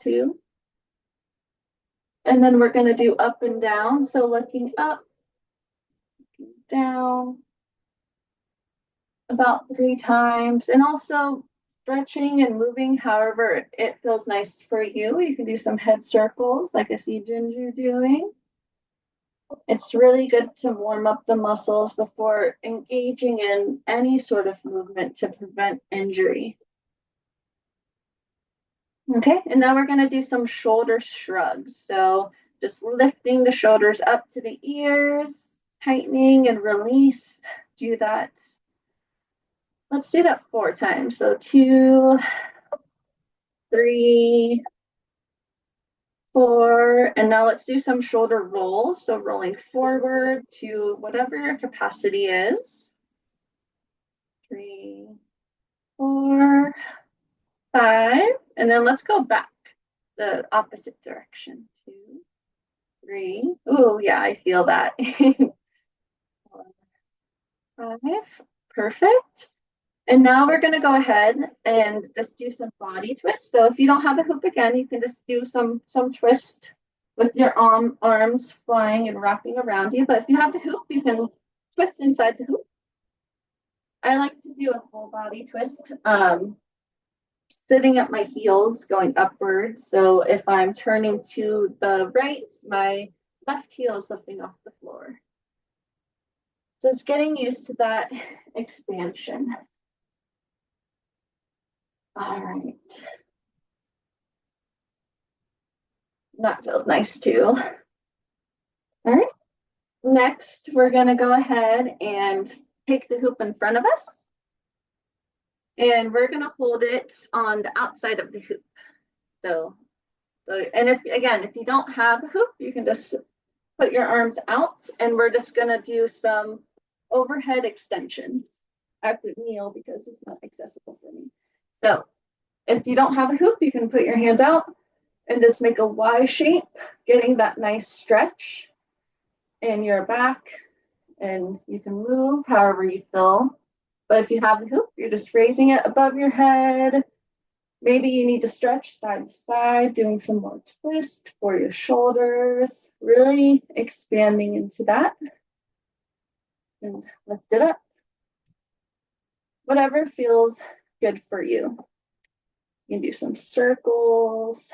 2. And then we're going to do up and down. So looking up, looking down about 3 times. And also stretching and moving however it feels nice for you. You can do some head circles like I see Ginger doing. It's really good to warm up the muscles before engaging in any sort of movement to prevent injury. Okay, and now we're going to do some shoulder shrugs. So just lifting the shoulders up to the ears, tightening and release. Do that let's do that 4 times. So 2, 3, 4, and now let's do some shoulder rolls. So rolling forward to whatever your capacity is. 3, 4, 5, and then let's go back the opposite direction. 2, 3. Oh, yeah, I feel that. 4, 5. Perfect. And now we're going to go ahead and just do some body twists. So if you don't have a hoop again, you can just do some twist with your arms flying and wrapping around you. But if you have the hoop, you can twist inside the hoop. I like to do a full body twist, sitting at my heels, going upwards. So if I'm turning to the right, my left heel is lifting off the floor. So it's getting used to that expansion. All right. That feels nice too. All right. Next, we're going to go ahead and take the hoop in front of us. And we're going to hold it on the outside of the hoop. So and if you don't have a hoop, you can just put your arms out, and we're just going to do some overhead extensions. I have to kneel because it's not accessible for me. So if you don't have a hoop, you can put your hands out and just make a Y shape, getting that nice stretch in your back, and you can move however you feel. But if you have the hoop, you're just raising it above your head. Maybe you need to stretch side to side, doing some more twist for your shoulders, really expanding into that. And lift it up. Whatever feels good for you. You can do some circles.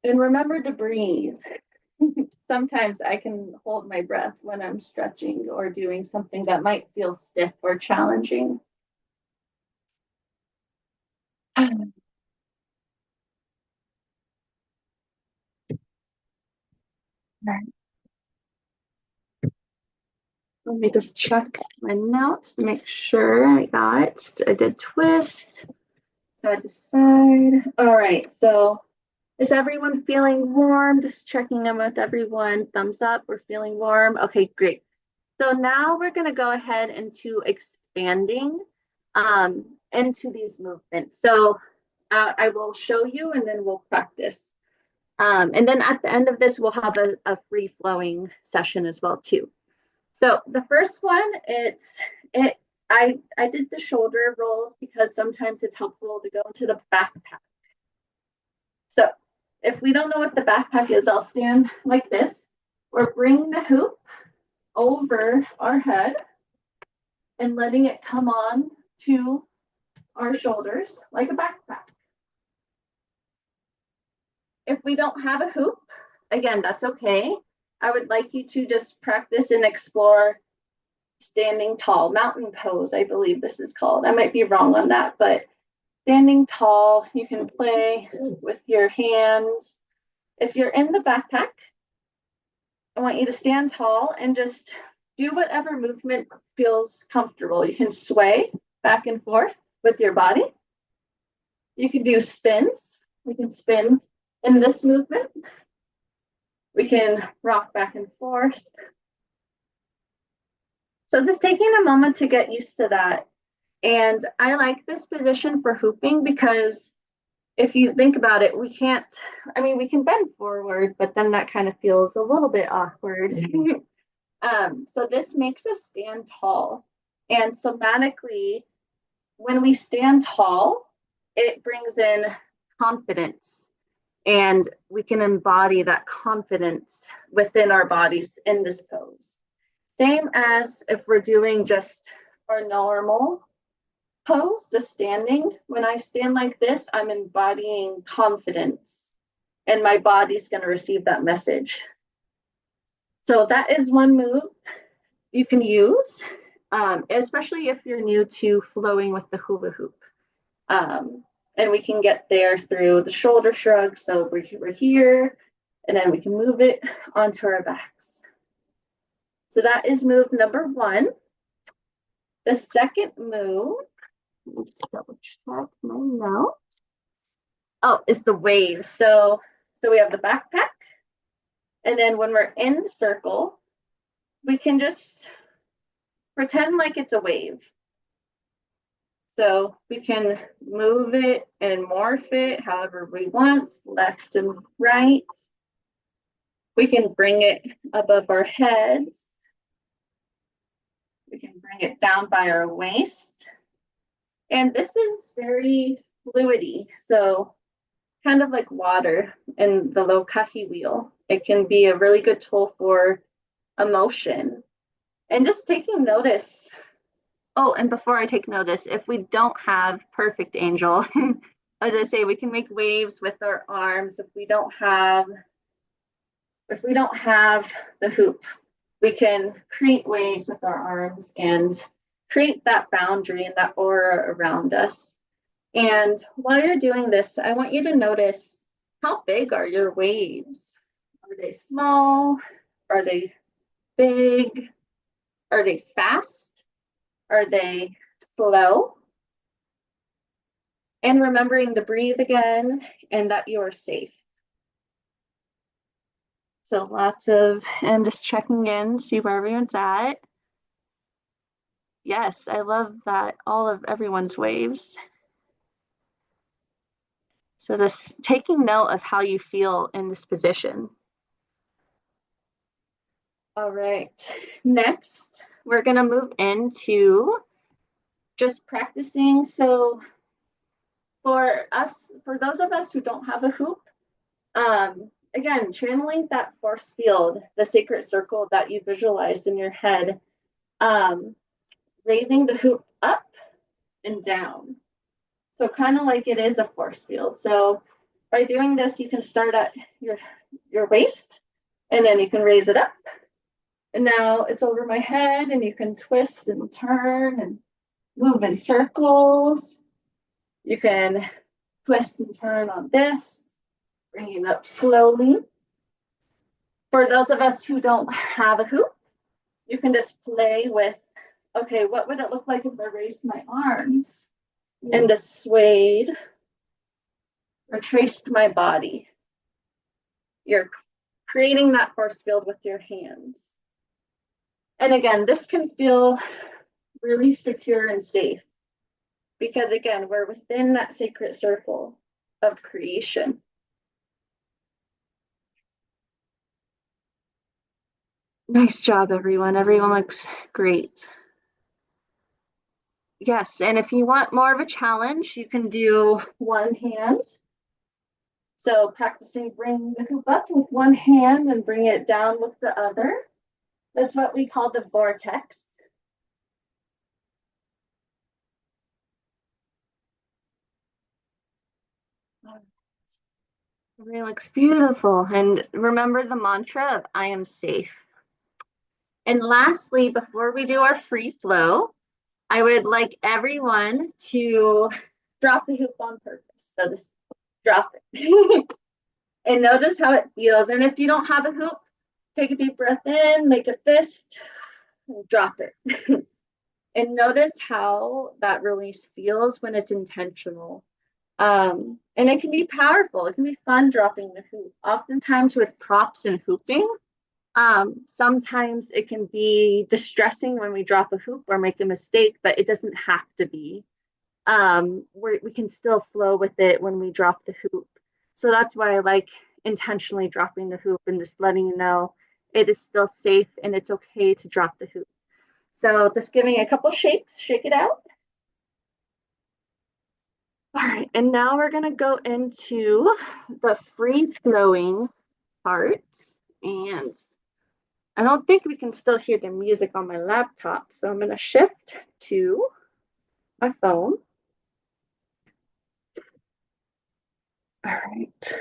And remember to breathe. Sometimes I can hold my breath when I'm stretching or doing something that might feel stiff or challenging. Let me just check my notes to make sure I did twist, side to side. All right, so is everyone feeling warm? Just checking in with everyone. Thumbs up, we're feeling warm. Okay, great. So now we're going to go ahead into expanding into these movements. So I will show you and then we'll practice. And then at the end of this, we'll have a free-flowing session as well too. So the first one, I did the shoulder rolls because sometimes it's helpful to go into the backpack. So if we don't know what the backpack is, I'll stand like this. We're bringing the hoop over our head and letting it come on to our shoulders like a backpack. If we don't have a hoop, again, that's okay. I would like you to just practice and explore standing tall, mountain pose, I believe this is called. I might be wrong on that, but standing tall, you can play with your hands. If you're in the backpack, I want you to stand tall and just do whatever movement feels comfortable. You can sway back and forth with your body. You can do spins. We can spin in this movement. We can rock back and forth. So just taking a moment to get used to that. And I like this position for hooping because if you think about it, we can bend forward, but then that kind of feels a little bit awkward. So this makes us stand tall. And somatically, when we stand tall, it brings in confidence. And we can embody that confidence within our bodies in this pose. Same as if we're doing just our normal pose, just standing. When I stand like this, I'm embodying confidence, and my body's going to receive that message. So that is one move you can use, especially if you're new to flowing with the hula hoop. And we can get there through the shoulder shrug. So we're here, and then we can move it onto our backs. So that is move number 1. The second move, let's double check my note. Oh, is the wave. So we have the backpack. And then when we're in the circle, we can just pretend like it's a wave. So we can move it and morph it however we want, left and right. We can bring it above our heads. We can bring it down by our waist. And this is very fluidy. So kind of like water in the Lokahi Wheel. It can be a really good tool for emotion and just taking notice. Oh, and before I take notice, if we don't have perfect angel, as I say, we can make waves with our arms. If we don't have the hoop, we can create waves with our arms and create that boundary and that aura around us. And while you're doing this, I want you to notice, how big are your waves? Are they small? Are they big? Are they fast? Are they slow? And remembering to breathe again and that you are safe. So lots of, and just checking in, see where everyone's at. Yes, I love that, all of everyone's waves. So this, taking note of how you feel in this position. All right, next, we're gonna move into just practicing. So for those of us who don't have a hoop, again, channeling that force field, the sacred circle that you visualized in your head, raising the hoop up and down. So kind of like it is a force field. So by doing this, you can start at your waist, and then you can raise it up. And now it's over my head, and you can twist and turn and move in circles. You can twist and turn on this, bring it up slowly. For those of us who don't have a hoop, you can just play with, okay, what would it look like if I raised my arms and just swayed or traced my body? You're creating that force field with your hands. And again, this can feel really secure and safe because, again, we're within that sacred circle of creation. Nice job, everyone. Everyone looks great. Yes, and if you want more of a challenge, you can do one hand. So practicing bringing the hoop up with one hand and bring it down with the other. That's what we call the vortex. It looks beautiful. And remember the mantra of I am safe. And lastly, before we do our free flow, I would like everyone to drop the hoop on purpose. So just drop it. And notice how it feels. And if you don't have a hoop, take a deep breath in, make a fist, and drop it. And notice how that release feels when it's intentional. And it can be powerful. It can be fun dropping the hoop. Oftentimes with props and hooping, sometimes it can be distressing when we drop a hoop or make a mistake, but it doesn't have to be. We can still flow with it when we drop the hoop. So that's why I like intentionally dropping the hoop and just letting you know it is still safe and it's okay to drop the hoop. So just giving a couple shakes, shake it out. All right, and now we're gonna go into the free flowing part. And I don't think we can still hear the music on my laptop, so I'm gonna shift to my phone. All right.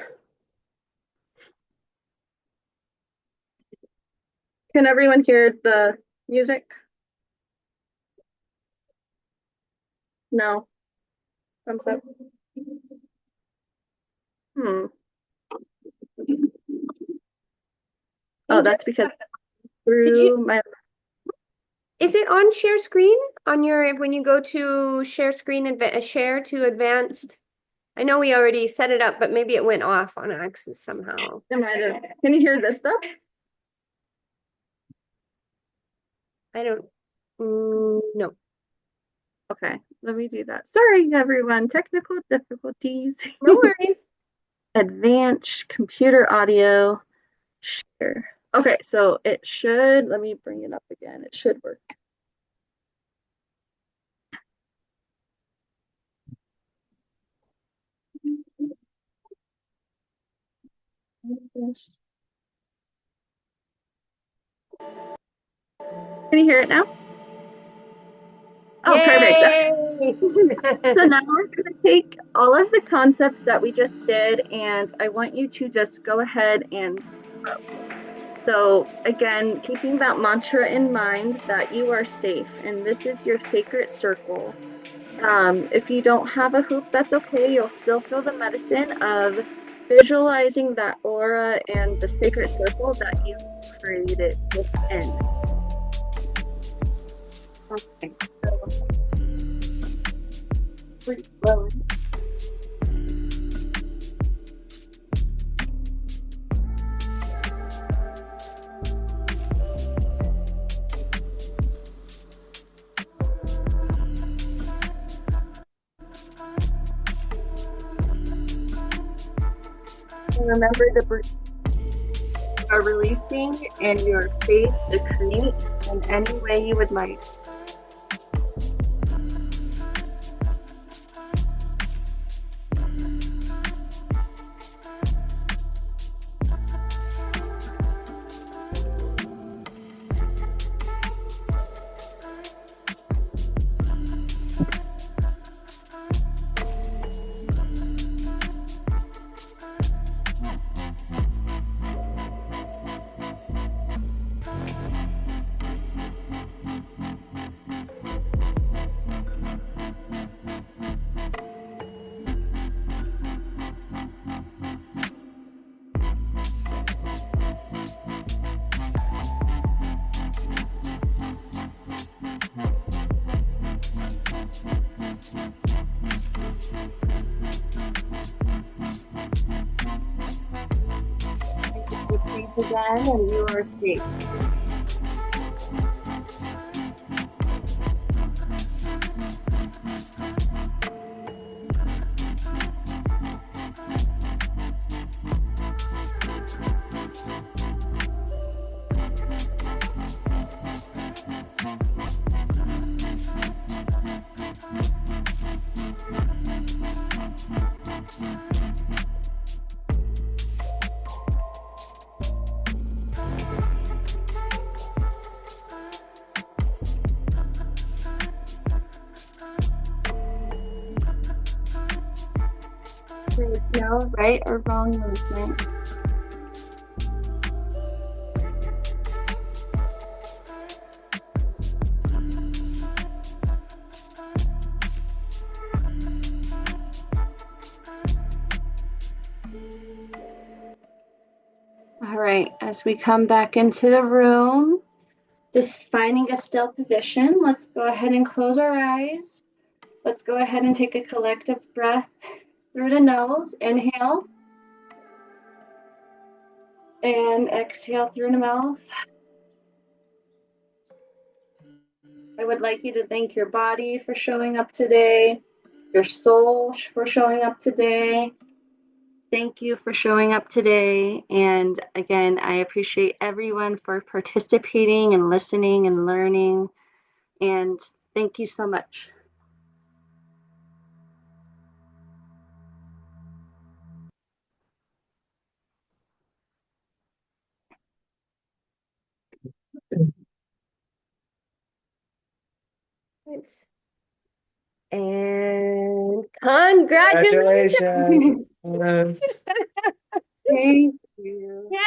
Can everyone hear the music? No. Thumbs up. Oh, that's because through my. Is it on share screen? on your when you go to share screen share to advanced? I know we already set it up, but maybe it went off on accident somehow. Can you hear this stuff? I don't no. Okay, let me do that. Sorry, everyone. Technical difficulties. No worries. Advanced computer audio share. Okay, so it should, let me bring it up again. It should work. Can you hear it now? Oh, perfect. Yay! So now we're going to take all of the concepts that we just did, and I want you to just go ahead and flow. So again, keeping that mantra in mind that you are safe, and this is your sacred circle. If you don't have a hoop, that's okay. You'll still feel the medicine of visualizing that aura and the sacred circle that you created within. Okay, so free flowing. And remember to breathe. You are releasing and you're safe to create in any way you would like. Breathe again and you are safe. There is no right or wrong movement. All right, as we come back into the room, just finding a still position, let's go ahead and close our eyes. Let's go ahead and take a collective breath through the nose. Inhale. And exhale through the mouth. I would like you to thank your body for showing up today, your soul for showing up today. Thank you for showing up today. And again, I appreciate everyone for participating and listening and learning. And thank you so much. Thanks. And congratulations! Thank you. Yay!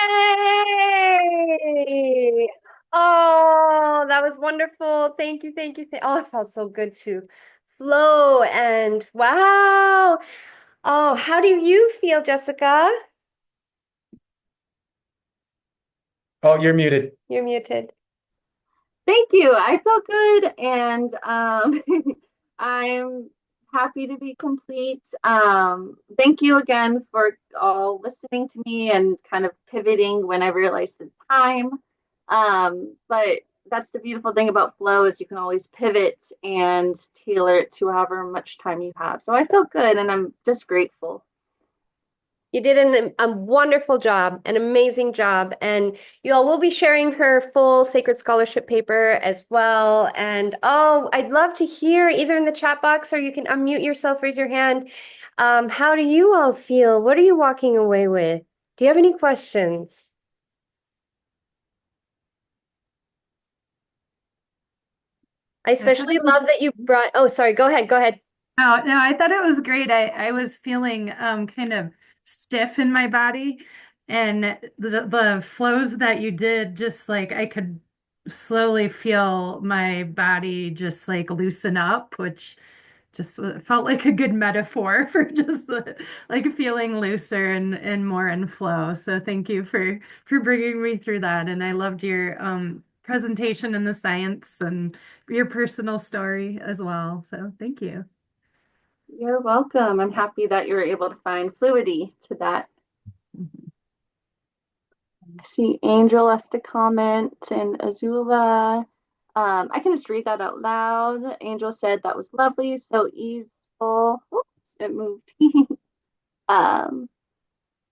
Oh, that was wonderful. Thank you, thank you. Oh, it felt so good to flow and wow. Oh, how do you feel, Jessica? Oh, you're muted. You're muted. Thank you. I feel good, and I'm happy to be complete. Thank you again for all listening to me and kind of pivoting when I realized the time. But that's the beautiful thing about flow is you can always pivot and tailor it to however much time you have. So I feel good, and I'm just grateful. You did a wonderful job, an amazing job. And you all will be sharing her full Sacred Scholarship paper as well. And oh, I'd love to hear either in the chat box or you can unmute yourself, raise your hand. How do you all feel? What are you walking away with? Do you have any questions? I especially love that you brought, oh, sorry, go ahead, go ahead. Oh, no, I thought it was great. I was feeling kind of stiff in my body, and the flows that you did, just like I could slowly feel my body just like loosen up, which just felt like a good metaphor for just like feeling looser and more in flow. So thank you for bringing me through that, and I loved your presentation and the science and your personal story as well. So thank you. You're welcome. I'm happy that you're able to find fluidity to that. I see Angel left a comment and Azula. I can just read that out loud. Angel said that was lovely, so easeful. Oops, it moved. um,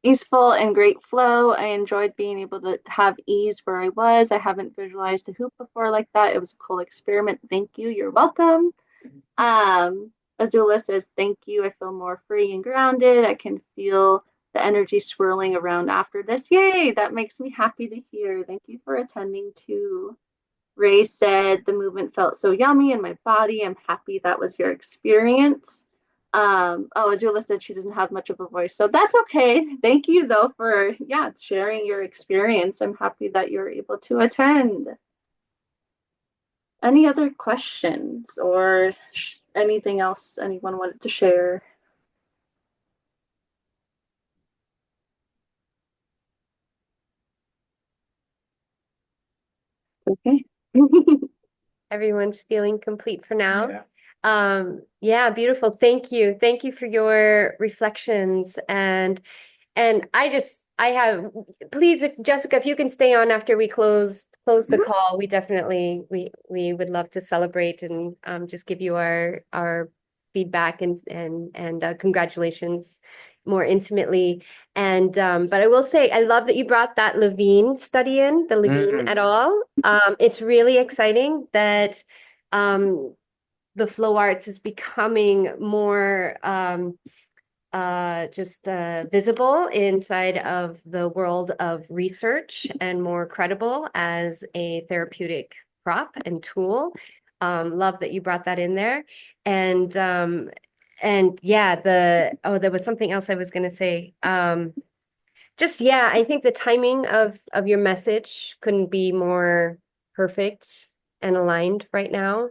Easeful and great flow. I enjoyed being able to have ease where I was. I haven't visualized a hoop before like that. It was a cool experiment. Thank you. You're welcome. Azula says, thank you. I feel more free and grounded. I can feel the energy swirling around after this. Yay, that makes me happy to hear. Thank you for attending too. Ray said, the movement felt so yummy in my body. I'm happy that was your experience. Oh, Azula said she doesn't have much of a voice, so that's okay. Thank you though for sharing your experience. I'm happy that you're able to attend. Any other questions or anything else anyone wanted to share? Okay. Everyone's feeling complete for now. Yeah. Yeah, beautiful. Thank you. Thank you for your reflections. And I have, please, if Jessica, if you can stay on after we close the call, we definitely, we would love to celebrate and just give you our feedback and congratulations more intimately. And but I will say, I love that you brought that Levine study in, the Levine et al. It's really exciting that the flow arts is becoming more just visible inside of the world of research and more credible as a therapeutic prop and tool. Love that you brought that in there. And yeah, there was something else I was going to say. Just yeah, I think the timing of your message couldn't be more perfect and aligned right now.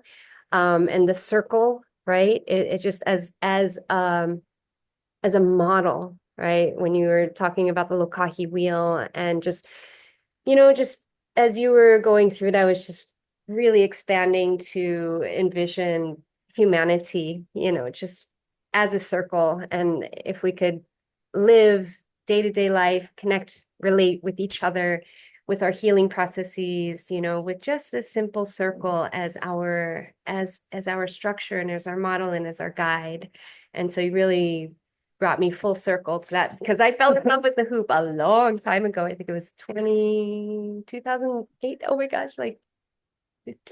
And the circle, right? It just as a model, right? When you were talking about the Lokahi Wheel and just, just as you were going through it, I was just really expanding to envision humanity, just as a circle. And if we could live day-to-day life, connect, relate with each other, with our healing processes, with just this simple circle as our structure and as our model and as our guide. And so you really brought me full circle to that because I fell in love with the hoop a long time ago. I think it was 2008. Oh my gosh, like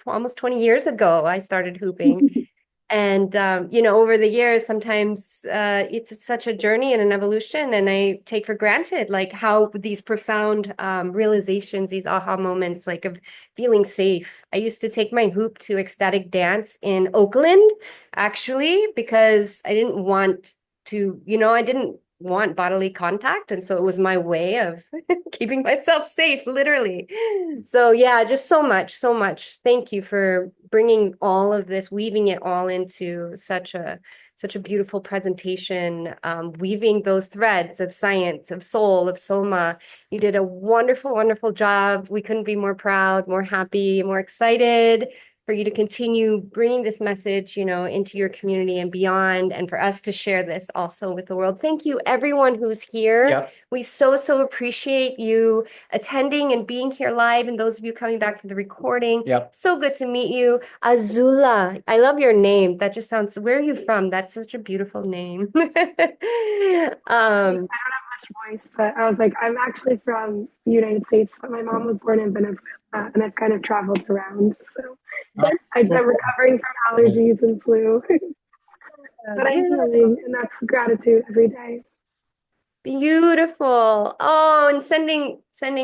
almost 20 years ago, I started hooping. And over the years, sometimes it's such a journey and an evolution, and I take for granted like how these profound realizations, these aha moments, like of feeling safe. I used to take my hoop to ecstatic dance in Oakland, actually, because I didn't want bodily contact. And so it was my way of keeping myself safe, literally. So yeah, just so much, so much. Thank you for bringing all of this, weaving it all into such a such a beautiful presentation, weaving those threads of science, of soul, of soma. You did a wonderful, wonderful job. We couldn't be more proud, more happy, more excited for you to continue bringing this message, into your community and beyond, and for us to share this also with the world. Thank you, everyone who's here. Yep. We so appreciate you attending and being here live, and those of you coming back for the recording. Yep. So good to meet you. Azula, I love your name. That just sounds, where are you from? That's such a beautiful name. Voice, but I was like, I'm actually from the United States, but my mom was born in Venezuela, and I've kind of traveled around. So I'm recovering from allergies and flu, but I'm healing, and that's gratitude every day. Beautiful. Oh, and sending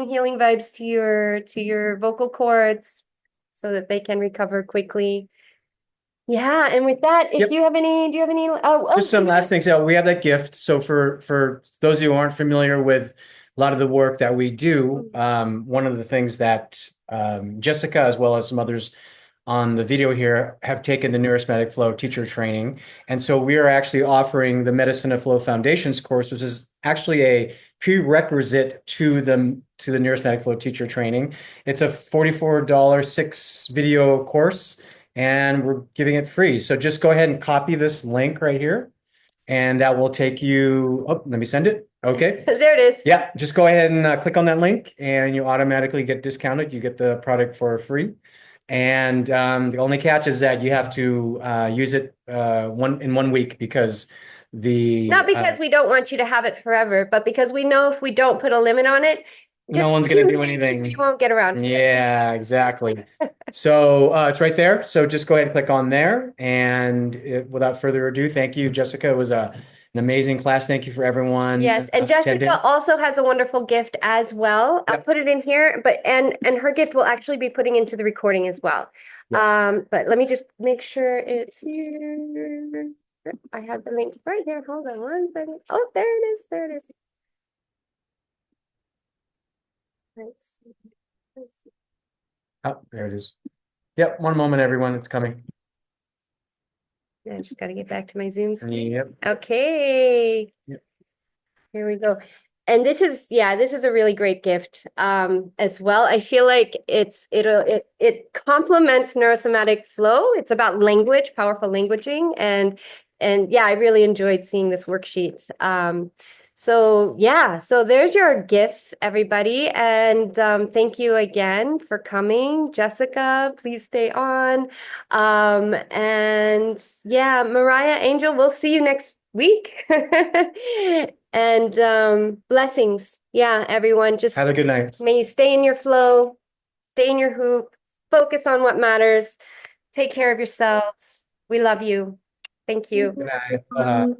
healing vibes to your vocal cords so that they can recover quickly. Yeah, and with that, if Yep. do you have any Just some last things. So we have that gift. So for those of you who aren't familiar with a lot of the work that we do, one of the things that Jessica, as well as some others on the video here, have taken the NeuroSomatic Flow teacher training. And so we are actually offering the Medicine of Flow Foundations course, which is actually a prerequisite to the NeuroSomatic Flow teacher training. It's a $44 6-video course, and we're giving it free. So just go ahead and copy this link right here, and that will take you, oh, let me send it. Okay. There it is. Yeah, just go ahead and click on that link, and you automatically get discounted. You get the product for free. And the only catch is that you have to use it in 1 week, because not because we don't want you to have it forever, but because we know if we don't put a limit on it, no one's going to do anything. You won't get around to it. Yeah, exactly. So it's right there. So just go ahead and click on there. And without further ado, thank you, Jessica. It was an amazing class. Thank you for everyone. Yes, and Jessica attending. also has a wonderful gift as well. I'll put it in here, but and her gift will actually be putting into the recording as well. But let me just make sure it's here. I had the link right here. Hold on one second. Oh, there it is. There it is. Let's see. Oh, there it is. Yep, 1 moment, everyone. It's coming. I just got to get back to my Zoom screen. Yep. Okay. Yep. Here we go. And this is a really great gift as well. I feel like it complements NeuroSomatic Flow. It's about language, powerful languaging, and yeah, I really enjoyed seeing this worksheet. So there's your gifts, everybody, and thank you again for coming. Jessica, please stay on. And yeah, Mariah, Angel, we'll see you next week. And blessings. Yeah, everyone, just have a good night. May you stay in your flow, stay in your hoop, focus on what matters, take care of yourselves. We love you. Thank you. Good night.